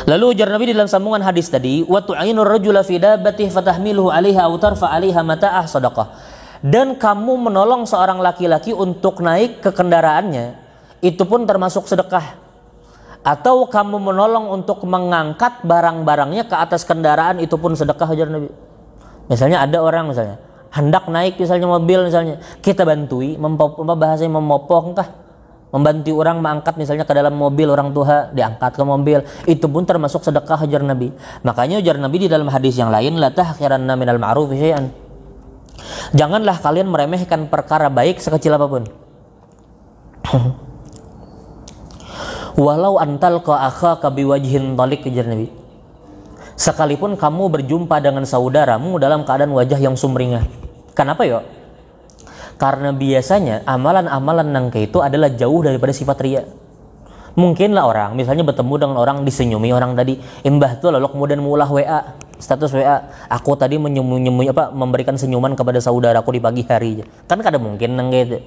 Lalu ujar Nabi di dalam sambungan hadis tadi, wa tu'inur rajula fi dabbatihi fatahmiluhu 'alaiha aw tarfa 'alaiha mata'ah shadaqah. Dan kamu menolong seorang laki-laki untuk naik ke kendaraannya, itu pun termasuk sedekah. Atau kamu menolong untuk mengangkat barang-barangnya ke atas kendaraan, itu pun sedekah, ujar Nabi. Misalnya ada orang misalnya hendak naik misalnya mobil misalnya, kita bantui bahasanya memopong kah? Membantu orang mengangkat misalnya ke dalam mobil orang tua, diangkat ke mobil, itu pun termasuk sedekah, ujar Nabi. Makanya ujar Nabi di dalam hadis yang lain, la tahqiranna minal ma'ruf syai'an. Janganlah kalian meremehkan perkara baik sekecil apapun. Walau antalqa akhaka biwajhin talik, ujar Nabi. Sekalipun kamu berjumpa dengan saudaramu dalam keadaan wajah yang sumringah. Kenapa yo? Karena biasanya amalan-amalan nangka itu adalah jauh daripada sifat riya. Mungkinlah orang misalnya bertemu dengan orang disenyumi orang tadi, imbah tuh lalu kemudian mulah WA, status WA, aku tadi memberikan senyuman kepada saudaraku di pagi hari. Kan kada mungkin nangka itu.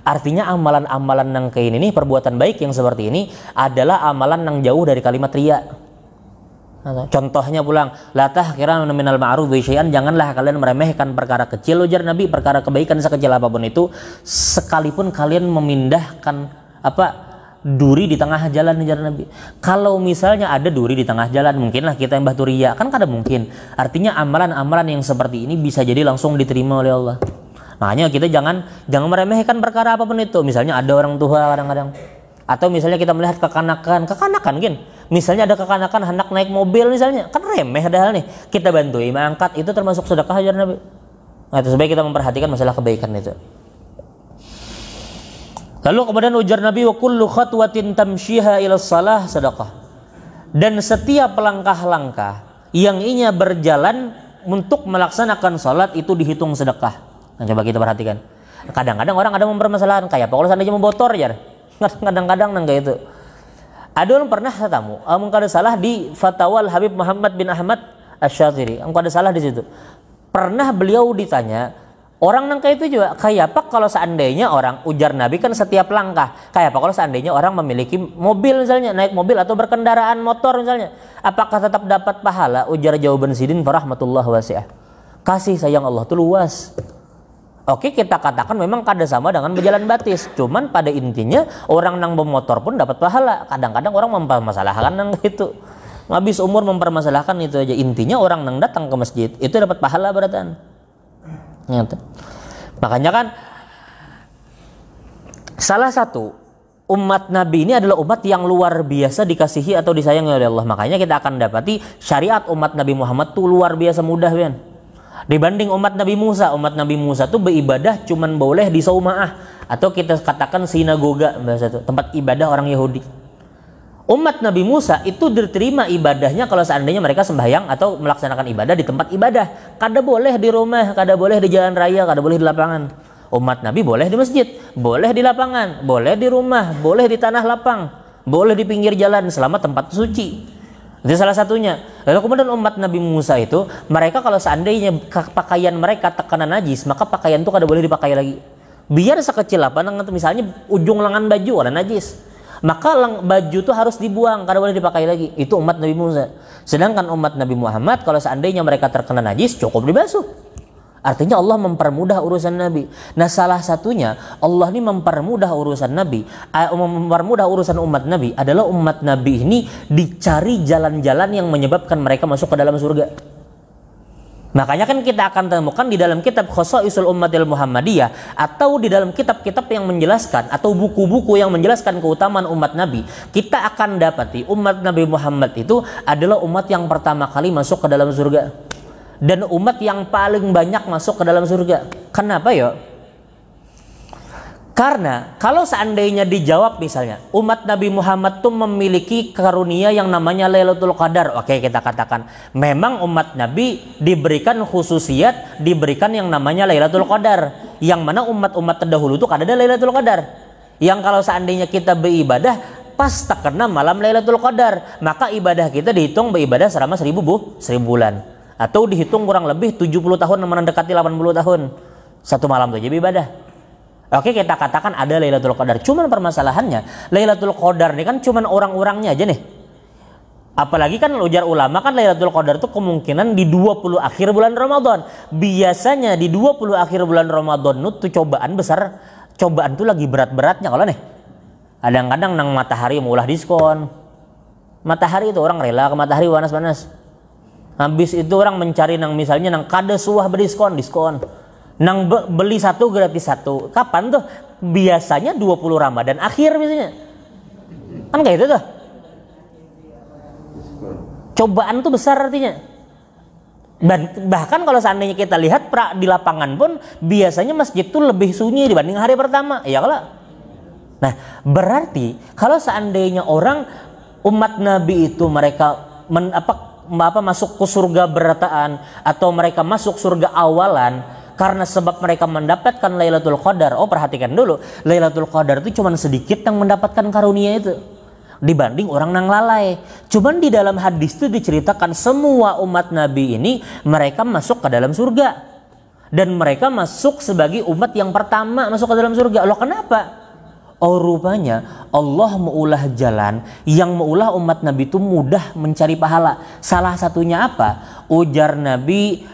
Artinya amalan-amalan nangka ini perbuatan baik yang seperti ini adalah amalan yang jauh dari kalimat riya. Contohnya pulang, la tahqiranna minal ma'ruf syai'an, janganlah kalian meremehkan perkara kecil, ujar Nabi, perkara kebaikan sekecil apapun itu, sekalipun kalian memindahkan duri di tengah jalan, ujar Nabi. Kalau misalnya ada duri di tengah jalan, mungkinlah kita yang batu riya, kan kada mungkin. Artinya amalan-amalan yang seperti ini bisa jadi langsung diterima oleh Allah. Makanya kita jangan meremehkan perkara apapun itu. Misalnya ada orang tua kadang-kadang, atau misalnya kita melihat kekanakan kan, misalnya ada kekanakan hendak naik mobil misalnya, kan remeh padahal nih, kita bantu mengangkat, itu termasuk sedekah, ajar Nabi. Nah, itu sebaik kita memperhatikan masalah kebaikan itu. Lalu kemudian ujar Nabi, wa kullu khatwatin tamshiha ila shalah sedekah. Dan setiap langkah-langkah yang inya berjalan untuk melaksanakan salat itu dihitung sedekah. Nah, coba kita perhatikan. Kadang-kadang orang ada mempermasalahan, kayak apa kalau seandainya motor aja. Kadang-kadang nangga itu. Ada orang pernah tamu, kada salah di Fatwa Habib Muhammad bin Ahmad Asy-Syadzili. Kada salah di situ. Pernah beliau ditanya, orang nangka itu juga, kayak apa kalau seandainya orang, ujar Nabi kan setiap langkah, kayak apa kalau seandainya orang memiliki mobil misalnya, naik mobil atau berkendaraan motor misalnya, apakah tetap dapat pahala? Ujar jawaban Sidin farahmatullah wasi'ah. Kasih sayang Allah itu luas. Oke, kita katakan memang kada sama dengan berjalan batis. Cuman pada intinya orang nang bermotor pun dapat pahala. Kadang-kadang orang mempermasalahkan nang itu. Habis umur mempermasalahkan itu aja. Intinya orang nang datang ke masjid itu dapat pahala beratan. Makanya kan salah satu umat Nabi ini adalah umat yang luar biasa dikasihi atau disayangi oleh Allah. Makanya kita akan dapati syariat umat Nabi Muhammad tuh luar biasa mudah, kan? Dibanding umat Nabi Musa tuh beribadah cuman boleh di saumaah atau kita katakan sinagoga, bahasa itu, tempat ibadah orang Yahudi. Umat Nabi Musa itu diterima ibadahnya kalau seandainya mereka sembahyang atau melaksanakan ibadah di tempat ibadah. Kada boleh di rumah, kada boleh di jalan raya, kada boleh di lapangan. Umat Nabi boleh di masjid, boleh di lapangan, boleh di rumah, boleh di tanah lapang, boleh di pinggir jalan selama tempat suci. Itu salah satunya. Lalu kemudian umat Nabi Musa itu, mereka kalau seandainya pakaian mereka terkena najis, maka pakaian itu kada boleh dipakai lagi. Biar sekecil apa, misalnya ujung lengan baju ada najis, maka baju itu harus dibuang, kada boleh dipakai lagi. Itu umat Nabi Musa. Sedangkan umat Nabi Muhammad kalau seandainya mereka terkena najis, cukup dibasuh. Artinya Allah mempermudah urusan Nabi. Nah, salah satunya Allah ini mempermudah urusan Nabi, mempermudah urusan umat Nabi adalah umat Nabi ini dicari jalan-jalan yang menyebabkan mereka masuk ke dalam surga. Makanya kan kita akan temukan di dalam kitab Khosaisul Ummatil Muhammadiyah atau di dalam kitab-kitab yang menjelaskan atau buku-buku yang menjelaskan keutamaan umat Nabi, kita akan dapati umat Nabi Muhammad itu adalah umat yang pertama kali masuk ke dalam surga. Dan umat yang paling banyak masuk ke dalam surga. Kenapa ya? Karena kalau seandainya dijawab misalnya umat Nabi Muhammad tuh memiliki karunia yang namanya Lailatul Qadar, oke, kita katakan memang umat Nabi diberikan khususiat, diberikan yang namanya Lailatul Qadar, yang mana umat-umat terdahulu tuh ada Lailatul Qadar, yang kalau seandainya kita beribadah pas terkena malam Lailatul Qadar, maka ibadah kita dihitung beribadah selama 1000 bulan, atau dihitung kurang lebih 70 tahun mendekati 80 tahun satu malam tuh jadi ibadah. Oke, kita katakan ada Lailatul Qadar. Cuman permasalahannya, Lailatul Qadar ini kan cuman orang-orangnya aja nih. Apalagi kan ujar ulama kan Lailatul Qadar itu kemungkinan di 20 akhir bulan Ramadan. Biasanya di 20 akhir bulan Ramadan itu cobaan besar. Cobaan tuh lagi berat-beratnya kalau nih. Kadang-kadang nang matahari maulah diskon. Matahari itu orang rela ke matahari panas-panas. Habis itu orang mencari nang misalnya nang kada suah berdiskon, diskon. Nang beli satu gratis satu. Kapan tuh? Biasanya 20 Ramadan akhir biasanya. Kan kayak itu tuh. Cobaan tuh besar artinya. Bahkan kalau seandainya kita lihat di lapangan pun biasanya masjid tuh lebih sunyi dibanding hari pertama. Ya kalau. Nah, berarti kalau seandainya orang umat Nabi itu mereka masuk ke surga berataan atau mereka masuk surga awalan karena sebab mereka mendapatkan Lailatul Qadar. Oh, perhatikan dulu, Lailatul Qadar itu cuma sedikit yang mendapatkan karunia itu dibanding orang nang lalai. Cuman di dalam hadis itu diceritakan semua umat Nabi ini mereka masuk ke dalam surga dan mereka masuk sebagai umat yang pertama masuk ke dalam surga. Loh, kenapa? Oh, rupanya Allah meulah jalan yang meulah umat Nabi itu mudah mencari pahala. Salah satunya apa? Ujar Nabi,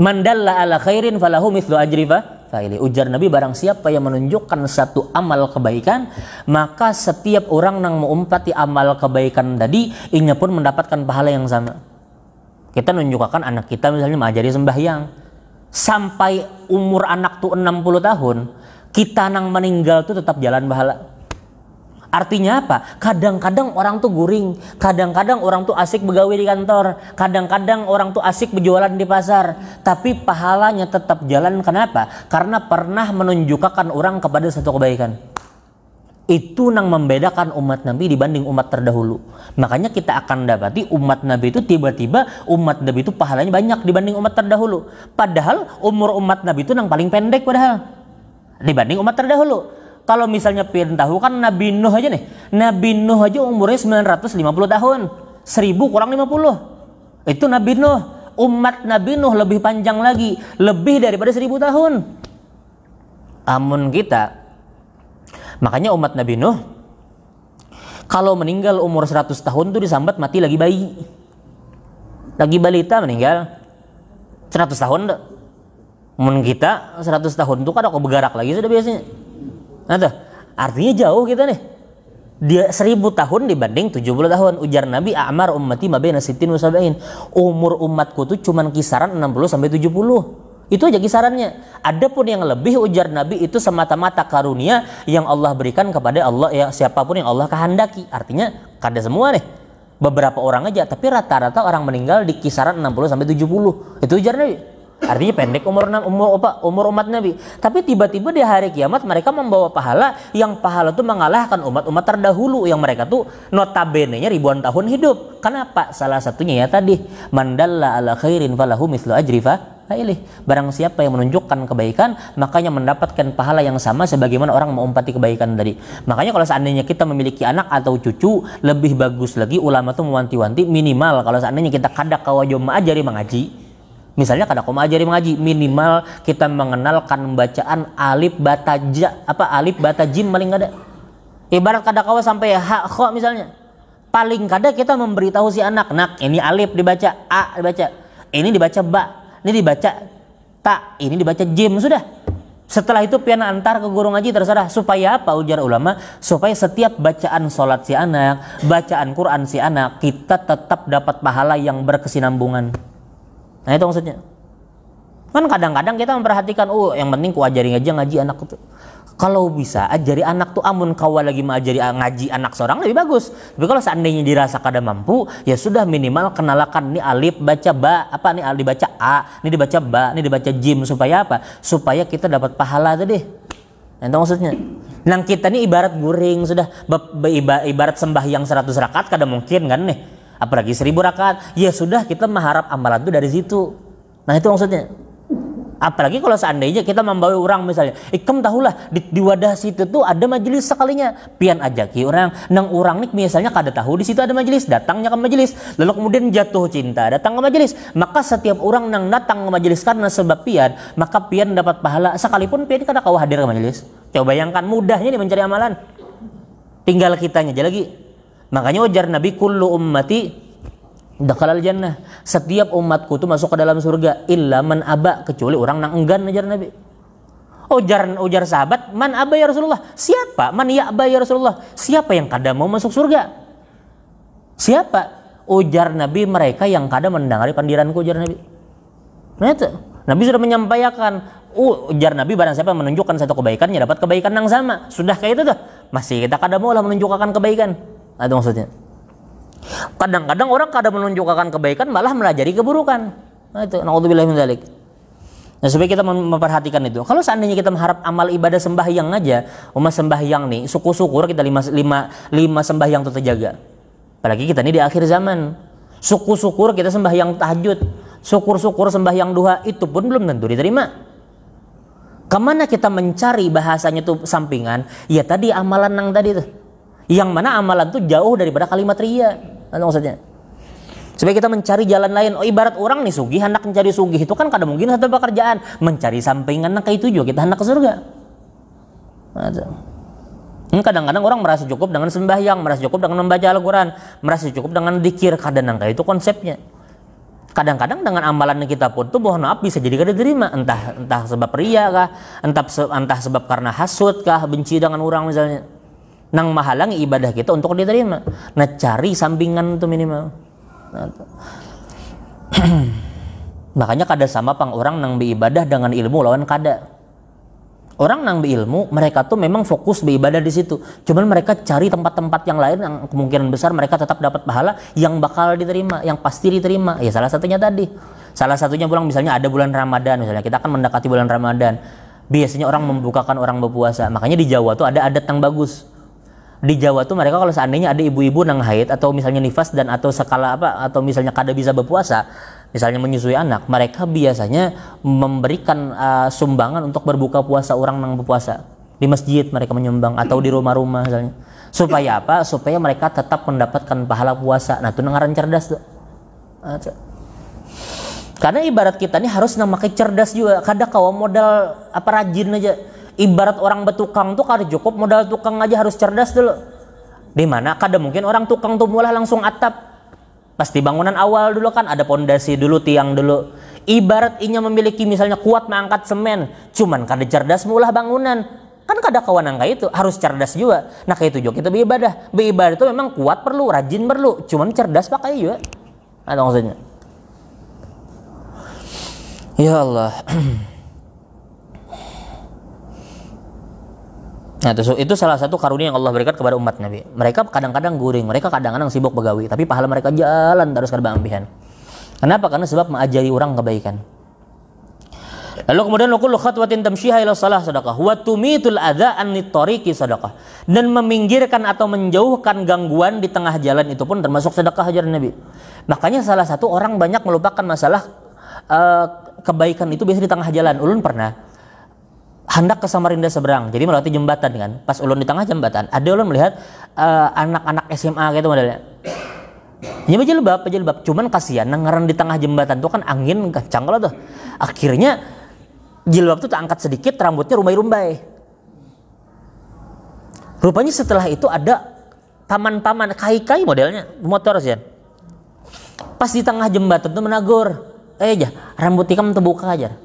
mandalla ala khairin falahu mithlu ajri fa'ili. Ujar Nabi, barang siapa yang menunjukkan satu amal kebaikan, maka setiap orang yang mengumpati amal kebaikan tadi, inya pun mendapatkan pahala yang sama. Kita nunjukkan anak kita misalnya mengajari sembahyang, sampai umur anak tuh 60 tahun, kita nang meninggal tuh tetap jalan pahala. Artinya apa? Kadang-kadang orang tuh guring, kadang-kadang orang tuh asik begawe di kantor, kadang-kadang orang tuh asik berjualan di pasar, tapi pahalanya tetap jalan. Kenapa? Karena pernah menunjukkan orang kepada satu kebaikan. Itu yang membedakan umat Nabi dibanding umat terdahulu. Makanya kita akan dapati umat Nabi itu tiba-tiba umat Nabi itu pahalanya banyak dibanding umat terdahulu. Padahal umur umat Nabi itu yang paling pendek padahal dibanding umat terdahulu. Kalau misalnya pengen tahu kan Nabi Nuh aja nih. Nabi Nuh aja umurnya 950 tahun. 1000 kurang 50. Itu Nabi Nuh. Umat Nabi Nuh lebih panjang lagi. Lebih daripada 1000 tahun. Amun kita. Makanya umat Nabi Nuh. Kalau meninggal umur 100 tahun tuh disambat mati lagi bayi. Lagi balita meninggal. 100 tahun tuh. Mun kita 100 tahun tuh kan aku begarak lagi sudah biasanya. Nah tuh, artinya jauh kita nih. Dia 1000 tahun dibanding 70 tahun. Ujar Nabi, a'mar ummati ma baina sittin wa sab'in. Umur umatku tuh cuman kisaran 60 sampai 70. Itu aja kisarannya. Adapun yang lebih, ujar Nabi, itu semata-mata karunia yang Allah berikan kepada Allah ya, siapapun yang Allah kehendaki. Artinya kada semua nih. Beberapa orang aja, tapi rata-rata orang meninggal di kisaran 60 sampai 70. Itu ujar Nabi. Artinya pendek umur umat Nabi. Tapi tiba-tiba di hari kiamat mereka membawa pahala yang pahala itu mengalahkan umat-umat terdahulu yang mereka tuh notabene-nya ribuan tahun hidup. Kenapa? Salah satunya ya tadi, mandalla ala khairin falahu mithlu ajri fa'ilih. Barang siapa yang menunjukkan kebaikan, makanya mendapatkan pahala yang sama sebagaimana orang mengumpati kebaikan tadi. Makanya kalau seandainya kita memiliki anak atau cucu, lebih bagus lagi ulama tuh mewanti-wanti minimal kalau seandainya kita kada kawajo mengajari mengaji. Misalnya kada kau ajari mengaji, minimal kita mengenalkan bacaan alif bata jim paling kada. Ibarat kada kau sampai ha kho misalnya. Paling kada kita memberitahu si anak, nak ini alif dibaca, a dibaca, ini dibaca ba, ini dibaca ta, ini dibaca jim, sudah. Setelah itu pian antar ke guru ngaji terserah. Supaya apa? Ujar ulama, supaya setiap bacaan sholat si anak, bacaan Quran si anak, kita tetap dapat pahala yang berkesinambungan. Nah itu maksudnya. Kan kadang-kadang kita memperhatikan, yang penting ku ajarin aja ngaji anak itu. Kalau bisa ajari anak tuh, amun kau lagi mau ajari ngaji anak seorang lebih bagus. Tapi kalau seandainya dirasa kada mampu, ya sudah minimal kenalakan ini alif baca ba, apa nih dibaca a, ini dibaca ba, ini dibaca jim, supaya apa? Supaya kita dapat pahala tadi. Itu maksudnya. Nang kita nih ibarat guring sudah ibarat sembahyang 100 rakaat kada mungkin kan nih. Apalagi 1000 rakaat. Ya sudah kita mengharap amalan itu dari situ. Nah itu maksudnya. Apalagi kalau seandainya kita membawa orang misalnya, ikam tahulah di wadah situ tuh ada majelis sekalinya, pian ajaki orang, nang orang nih misalnya kada tahu di situ ada majelis, datangnya ke majelis, lalu kemudian jatuh cinta, datang ke majelis, maka setiap orang nang datang ke majelis karena sebab pian, maka pian dapat pahala sekalipun pian kada kau hadir ke majelis. Coba bayangkan mudahnya nih mencari amalan, tinggal kitanya aja lagi. Makanya ujar Nabi, kullu ummati dakhalal jannah, setiap umatku itu masuk ke dalam surga illa man aba, kecuali orang nang enggan, ajar Nabi. Ujar sahabat, man aba ya Rasulullah, siapa? Man ya aba ya Rasulullah, siapa yang kada mau masuk surga? Siapa? Ujar Nabi, mereka yang kada mendengari pandiranku, ujar Nabi. Nah itu Nabi sudah menyampaikan. Ujar Nabi, barang siapa menunjukkan satu kebaikannya dapat kebaikan yang sama. Sudah kayak itu tuh, masih kita kada mau lah menunjukkan kebaikan. Nah, itu maksudnya. Kadang-kadang orang kada menunjukkan kebaikan malah melajari keburukan. Nah itu, naudzubillah min dzalik. Nah, supaya kita memperhatikan itu. Kalau seandainya kita mengharap amal ibadah sembahyang aja, umat sembahyang nih, syukur kita lima sembahyang itu terjaga. Apalagi kita ini di akhir zaman. Syukur kita sembahyang tahajud, syukur sembahyang duha, itu pun belum tentu diterima. Kemana kita mencari bahasanya tuh sampingan? Ya tadi amalan nang tadi tuh. Yang mana amalan tuh jauh daripada kalimat ria. Itu maksudnya. Supaya kita mencari jalan lain. Ibarat orang nih sugih, hendak mencari sugih itu kan kadang mungkin satu pekerjaan, mencari sampingan nang kayak itu juga kita hendak ke surga. Kadang-kadang orang merasa cukup dengan sembahyang, merasa cukup dengan membaca Al-Quran, merasa cukup dengan dzikir, kadang kayak itu konsepnya. Kadang-kadang dengan amalan kita pun tuh mohon maaf bisa jadi kada diterima, entah sebab ria kah, entah sebab karena hasud kah, benci dengan orang misalnya. Nang menghalangi ibadah kita untuk diterima. Nah, cari sampingan itu minimal. Makanya kada sama pang orang nang beribadah dengan ilmu lawan kada. Orang nang berilmu, mereka tuh memang fokus beribadah di situ. Cuman mereka cari tempat-tempat yang lain yang kemungkinan besar mereka tetap dapat pahala yang bakal diterima, yang pasti diterima. Ya salah satunya tadi. Salah satunya pulang misalnya ada bulan Ramadan, misalnya kita akan mendekati bulan Ramadan. Biasanya orang membukakan orang berpuasa. Makanya di Jawa tuh ada adat yang bagus. Di Jawa tuh mereka kalau seandainya ada ibu-ibu nang haid atau misalnya nifas dan atau skala apa atau misalnya kada bisa berpuasa, misalnya menyusui anak, mereka biasanya memberikan sumbangan untuk berbuka puasa orang nang berpuasa. Di masjid mereka menyumbang atau di rumah-rumah misalnya. Supaya apa? Supaya mereka tetap mendapatkan pahala puasa. Nah, itu ngaran cerdas tuh. Karena ibarat kita ini harus memakai cerdas juga. Kada kawa modal apa rajin aja. Ibarat orang betukang tuh kada cukup modal tukang aja, harus cerdas dulu. Di mana kada mungkin orang tukang tuh mulai langsung atap. Pasti bangunan awal dulu kan ada pondasi dulu, tiang dulu. Ibarat inya memiliki misalnya kuat mengangkat semen, cuman kada cerdas mulah bangunan. Kan kada kawan angka itu, harus cerdas juga. Nah kayak itu juga kita beribadah. Beribadah itu memang kuat perlu, rajin perlu, cuman cerdas pakai juga. Ada maksudnya. Ya Allah. Nah, itu salah satu karunia yang Allah berikan kepada umat Nabi. Mereka kadang-kadang guring, mereka kadang-kadang sibuk begawi, tapi pahala mereka jalan terus kada ambihan. Kenapa? Karena sebab mengajari orang kebaikan. Lalu kemudian kullu khatwatin tamshiha ila shalah sedekah wa tumitul adza anit tariqi sedekah. Dan meminggirkan atau menjauhkan gangguan di tengah jalan itu pun termasuk sedekah, ajaran Nabi. Makanya salah satu orang banyak melupakan masalah kebaikan itu biasa di tengah jalan. Ulun pernah hendak ke Samarinda seberang, jadi melewati jembatan kan. Pas ulun di tengah jembatan, ada ulun melihat anak-anak SMA gitu modelnya. Ini jilbab, cuman kasihan nangaran di tengah jembatan tuh kan angin kencang kalau tuh. Akhirnya jilbab tuh terangkat sedikit, rambutnya rumbai-rumbai. Rupanya setelah itu ada paman-paman kai-kai modelnya, motor sih. Pas di tengah jembatan tuh menagur, rambut tikam terbuka aja.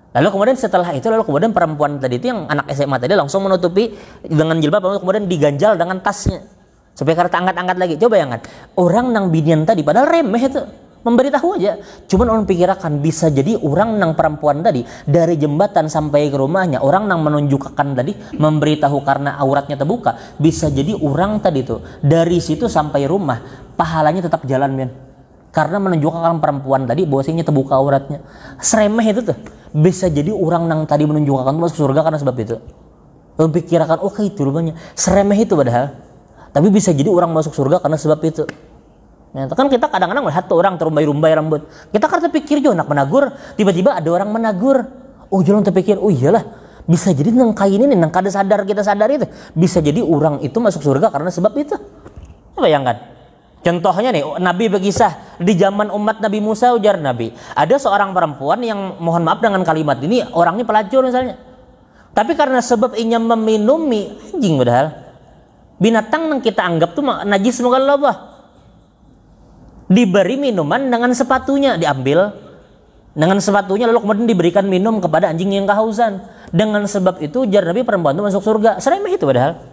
Lalu kemudian perempuan tadi itu yang anak SMA tadi langsung menutupi dengan jilbab, lalu kemudian diganjal dengan tasnya supaya kada angkat-angkat lagi. Coba bayangkan, orang nang binian tadi padahal remeh itu, memberitahu aja. Cuman orang pikirkan bisa jadi orang nang perempuan tadi dari jembatan sampai ke rumahnya, orang nang menunjukkan tadi memberitahu karena auratnya terbuka, bisa jadi orang tadi tuh dari situ sampai rumah pahalanya tetap jalan men, karena menunjukkan perempuan tadi bahwasanya terbuka auratnya. Seremeh itu tuh, bisa jadi orang nang tadi menunjukkan masuk surga karena sebab itu. Orang pikirkan oke itu rupanya seremeh itu padahal, tapi bisa jadi orang masuk surga karena sebab itu. Nah, kan kita kadang-kadang melihat tuh orang terumbai-rumbai rambut. Kita kan terpikir juga nak menagur, tiba-tiba ada orang menagur. Oh, jalan terpikir, oh iyalah, bisa jadi nang kain ini, nang kada sadar kita sadar itu, bisa jadi orang itu masuk surga karena sebab itu. Bayangkan. Contohnya nih, Nabi berkisah di zaman umat Nabi Musa, ujar Nabi, ada seorang perempuan yang mohon maaf dengan kalimat ini, orangnya pelacur misalnya. Tapi karena sebab inya meminumi anjing padahal binatang yang kita anggap tuh najis semoga Allah, diberi minuman dengan sepatunya, diambil dengan sepatunya lalu kemudian diberikan minum kepada anjing yang kehausan. Dengan sebab itu ujar Nabi perempuan itu masuk surga. Seremeh itu padahal.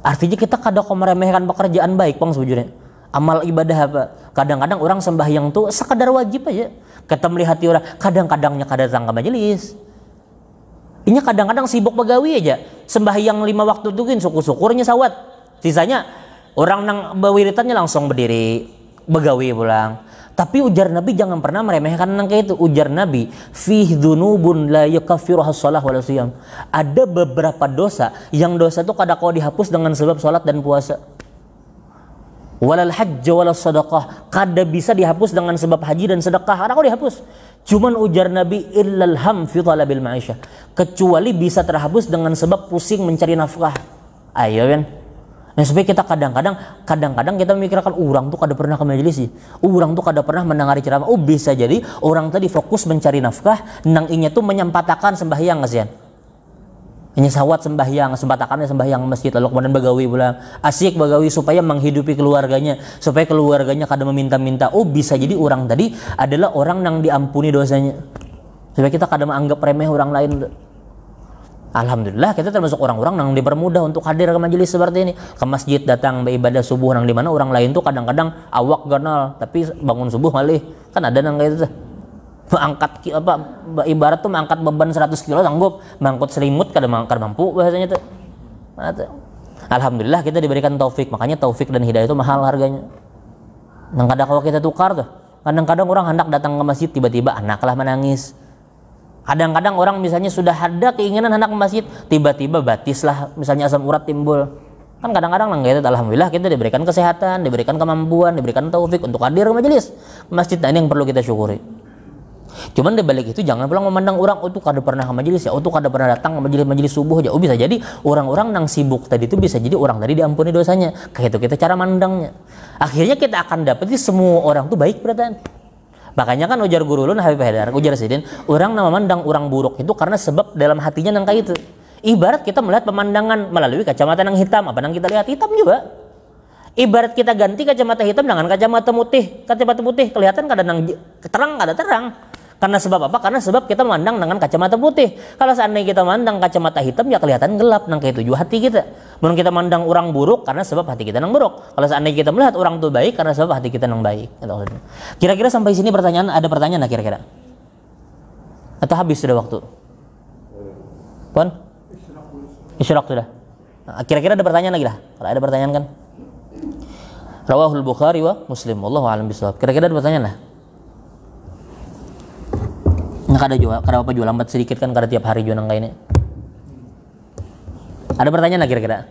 Artinya kita kadang meremehkan pekerjaan baik bang sebujurnya. Amal ibadah apa? Kadang-kadang orang sembahyang tuh sekadar wajib aja. Kita melihat orang kadang-kadangnya kada datang ke majelis. Ini kadang-kadang sibuk begawi aja. Sembahyang 5 waktu tuh kan syukur-syukurnya sawat. Sisanya orang nang bawiritannya langsung berdiri begawi pulang. Tapi ujar Nabi jangan pernah meremehkan nang kayak itu. Ujar Nabi, fih dzunubun la yakaffiruha shalah wala siyam. Ada beberapa dosa yang dosa itu kada kau dihapus dengan sebab salat dan puasa. Walal hajj walal sadaqah, kada bisa dihapus dengan sebab haji dan sedekah. Kada kau dihapus. Cuman ujar Nabi illal ham fi talabil ma'isyah. Kecuali bisa terhapus dengan sebab pusing mencari nafkah. Ayo kan. Nah, supaya kita kadang-kadang kita memikirkan orang tuh kada pernah ke majelis sih. Orang tuh kada pernah mendengar ceramah. Oh, bisa jadi orang tadi fokus mencari nafkah, nang inya tuh menyempatakan sembahyang kasihan. Inya sawat sembahyang, sempatakannya sembahyang masjid lalu kemudian begawi pulang. Asyik begawi supaya menghidupi keluarganya, supaya keluarganya kada meminta-minta. Oh, bisa jadi orang tadi adalah orang nang diampuni dosanya. Supaya kita kada menganggap remeh orang lain. Alhamdulillah kita termasuk orang-orang yang dipermudah untuk hadir ke majelis seperti ini, ke masjid datang beribadah subuh nang di mana orang lain tuh kadang-kadang awak ganal tapi bangun subuh malih kan ada nang kayak itu tuh angkat apa ibarat tuh mengangkat beban 100 kilo sanggup, mangkut selimut kada mampu bahasanya tuh. Alhamdulillah kita diberikan taufik, makanya taufik dan hidayah itu mahal harganya. Nang kadang kalau kita tukar tuh, kadang-kadang orang hendak datang ke masjid tiba-tiba anaklah menangis. Kadang-kadang orang misalnya sudah ada keinginan hendak ke masjid, tiba-tiba batislah misalnya asam urat timbul. Kan kadang-kadang gitu, alhamdulillah kita diberikan kesehatan, diberikan kemampuan, diberikan taufik untuk hadir ke majelis masjid. Nah, ini yang perlu kita syukuri. Cuman di balik itu jangan pulang memandang orang, oh tuh kada pernah ke majelis ya, oh tuh kada pernah datang ke majelis subuh aja. Oh, bisa jadi orang-orang nang sibuk tadi itu bisa jadi orang tadi diampuni dosanya. Kayak itu kita cara mandangnya. Akhirnya kita akan dapati semua orang tuh baik berarti. Makanya kan ujar guru ulun Habib Haidar, ujar Sidin, orang nama mandang orang buruk itu karena sebab dalam hatinya nang kayak itu. Ibarat kita melihat pemandangan melalui kacamata nang hitam, apa nang kita lihat hitam juga. Ibarat kita ganti kacamata hitam dengan kacamata putih kelihatan kada nang terang, kada terang. Karena sebab apa? Karena sebab kita memandang dengan kacamata putih. Kalau seandainya kita memandang kacamata hitam ya kelihatan gelap nang kayak tujuh hati kita. Mungkin kita memandang orang buruk karena sebab hati kita nang buruk. Kalau seandainya kita melihat orang itu baik karena sebab hati kita nang baik. Kira-kira sampai sini ada pertanyaan kira-kira? Atau habis sudah waktu? Pon? Isyraq sudah. Nah, kira-kira ada pertanyaan lagi lah? Kalau ada pertanyaan kan? Rawahul Bukhari wa Muslim. Wallahu a'lam bishawab. Kira-kira ada pertanyaan lah? Nggak ada apa jual lambat sedikit kan karena tiap hari jual nang kayak ini. Ada pertanyaan lah kira-kira?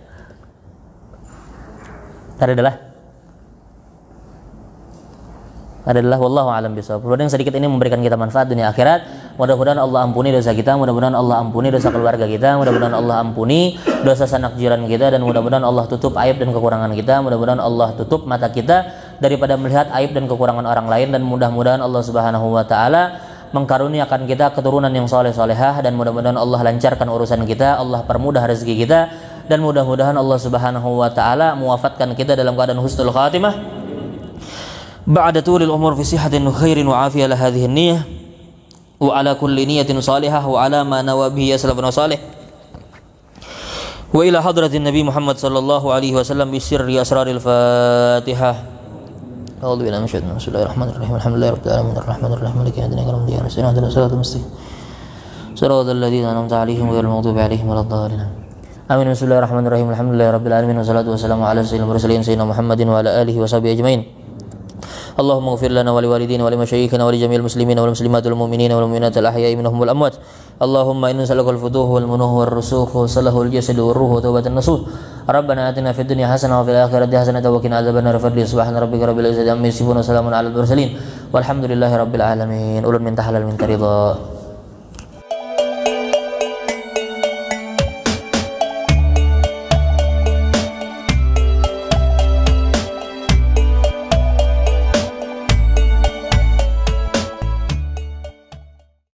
Adalah wallahu a'lam bishawab. Mudah-mudahan sedikit ini memberikan kita manfaat dunia akhirat. Mudah-mudahan Allah ampuni dosa kita, mudah-mudahan Allah ampuni dosa keluarga kita, mudah-mudahan Allah ampuni dosa sanak jiran kita, dan mudah-mudahan Allah tutup aib dan kekurangan kita, mudah-mudahan Allah tutup mata kita daripada melihat aib dan kekurangan orang lain, dan mudah-mudahan Allah Subhanahu wa taala mengkaruniakan kita keturunan yang soleh-solehah, dan mudah-mudahan Allah lancarkan urusan kita, Allah permudah rezeki kita, dan mudah-mudahan Allah Subhanahu wa taala mewafatkan kita dalam keadaan husnul khatimah ba'da tulil umur fi sihatin khairin wa afiyah la hadhihi an-niyyah wa ala kulli niyatin salihah wa ala ma nawa bihi salafun salih wa ila hadratin Nabi Muhammad sallallahu alaihi wasallam bi sirri asraril Fatihah. A'udzu billahi minasyaitonir rajim. Bismillahirrahmanirrahim. Alhamdulillahi rabbil alamin arrahmanir rahim maliki yaumiddin iyyaka na'budu wa iyyaka nasta'in ihdinas siratal mustaqim. Siratal ladzina an'amta 'alaihim ghairil maghdubi 'alaihim waladdallin. Amin. Bismillahirrahmanirrahim. Alhamdulillahi rabbil alamin wassalatu wassalamu ala sayyidil mursalin sayyidina Muhammadin wa ala alihi wa sahbihi ajmain. Allahumma ighfir lana wa liwalidina wa limasyayikhina wa lijami'il muslimina wal muslimat wal mu'minina wal mu'minat al ahya'i minhum wal amwat. Allahumma inna nas'aluka al-futuh wal munuh wal rusukh wa salahul jasad wal ruh wa tawbatan nasuh. Rabbana atina fid dunya hasanah wa fil akhirati hasanah wa qina adzabannar. Fadli subhana rabbika rabbil izzati amma yasifun wa salamun alal mursalin walhamdulillahi rabbil alamin. Ulun min tahalal min ridha.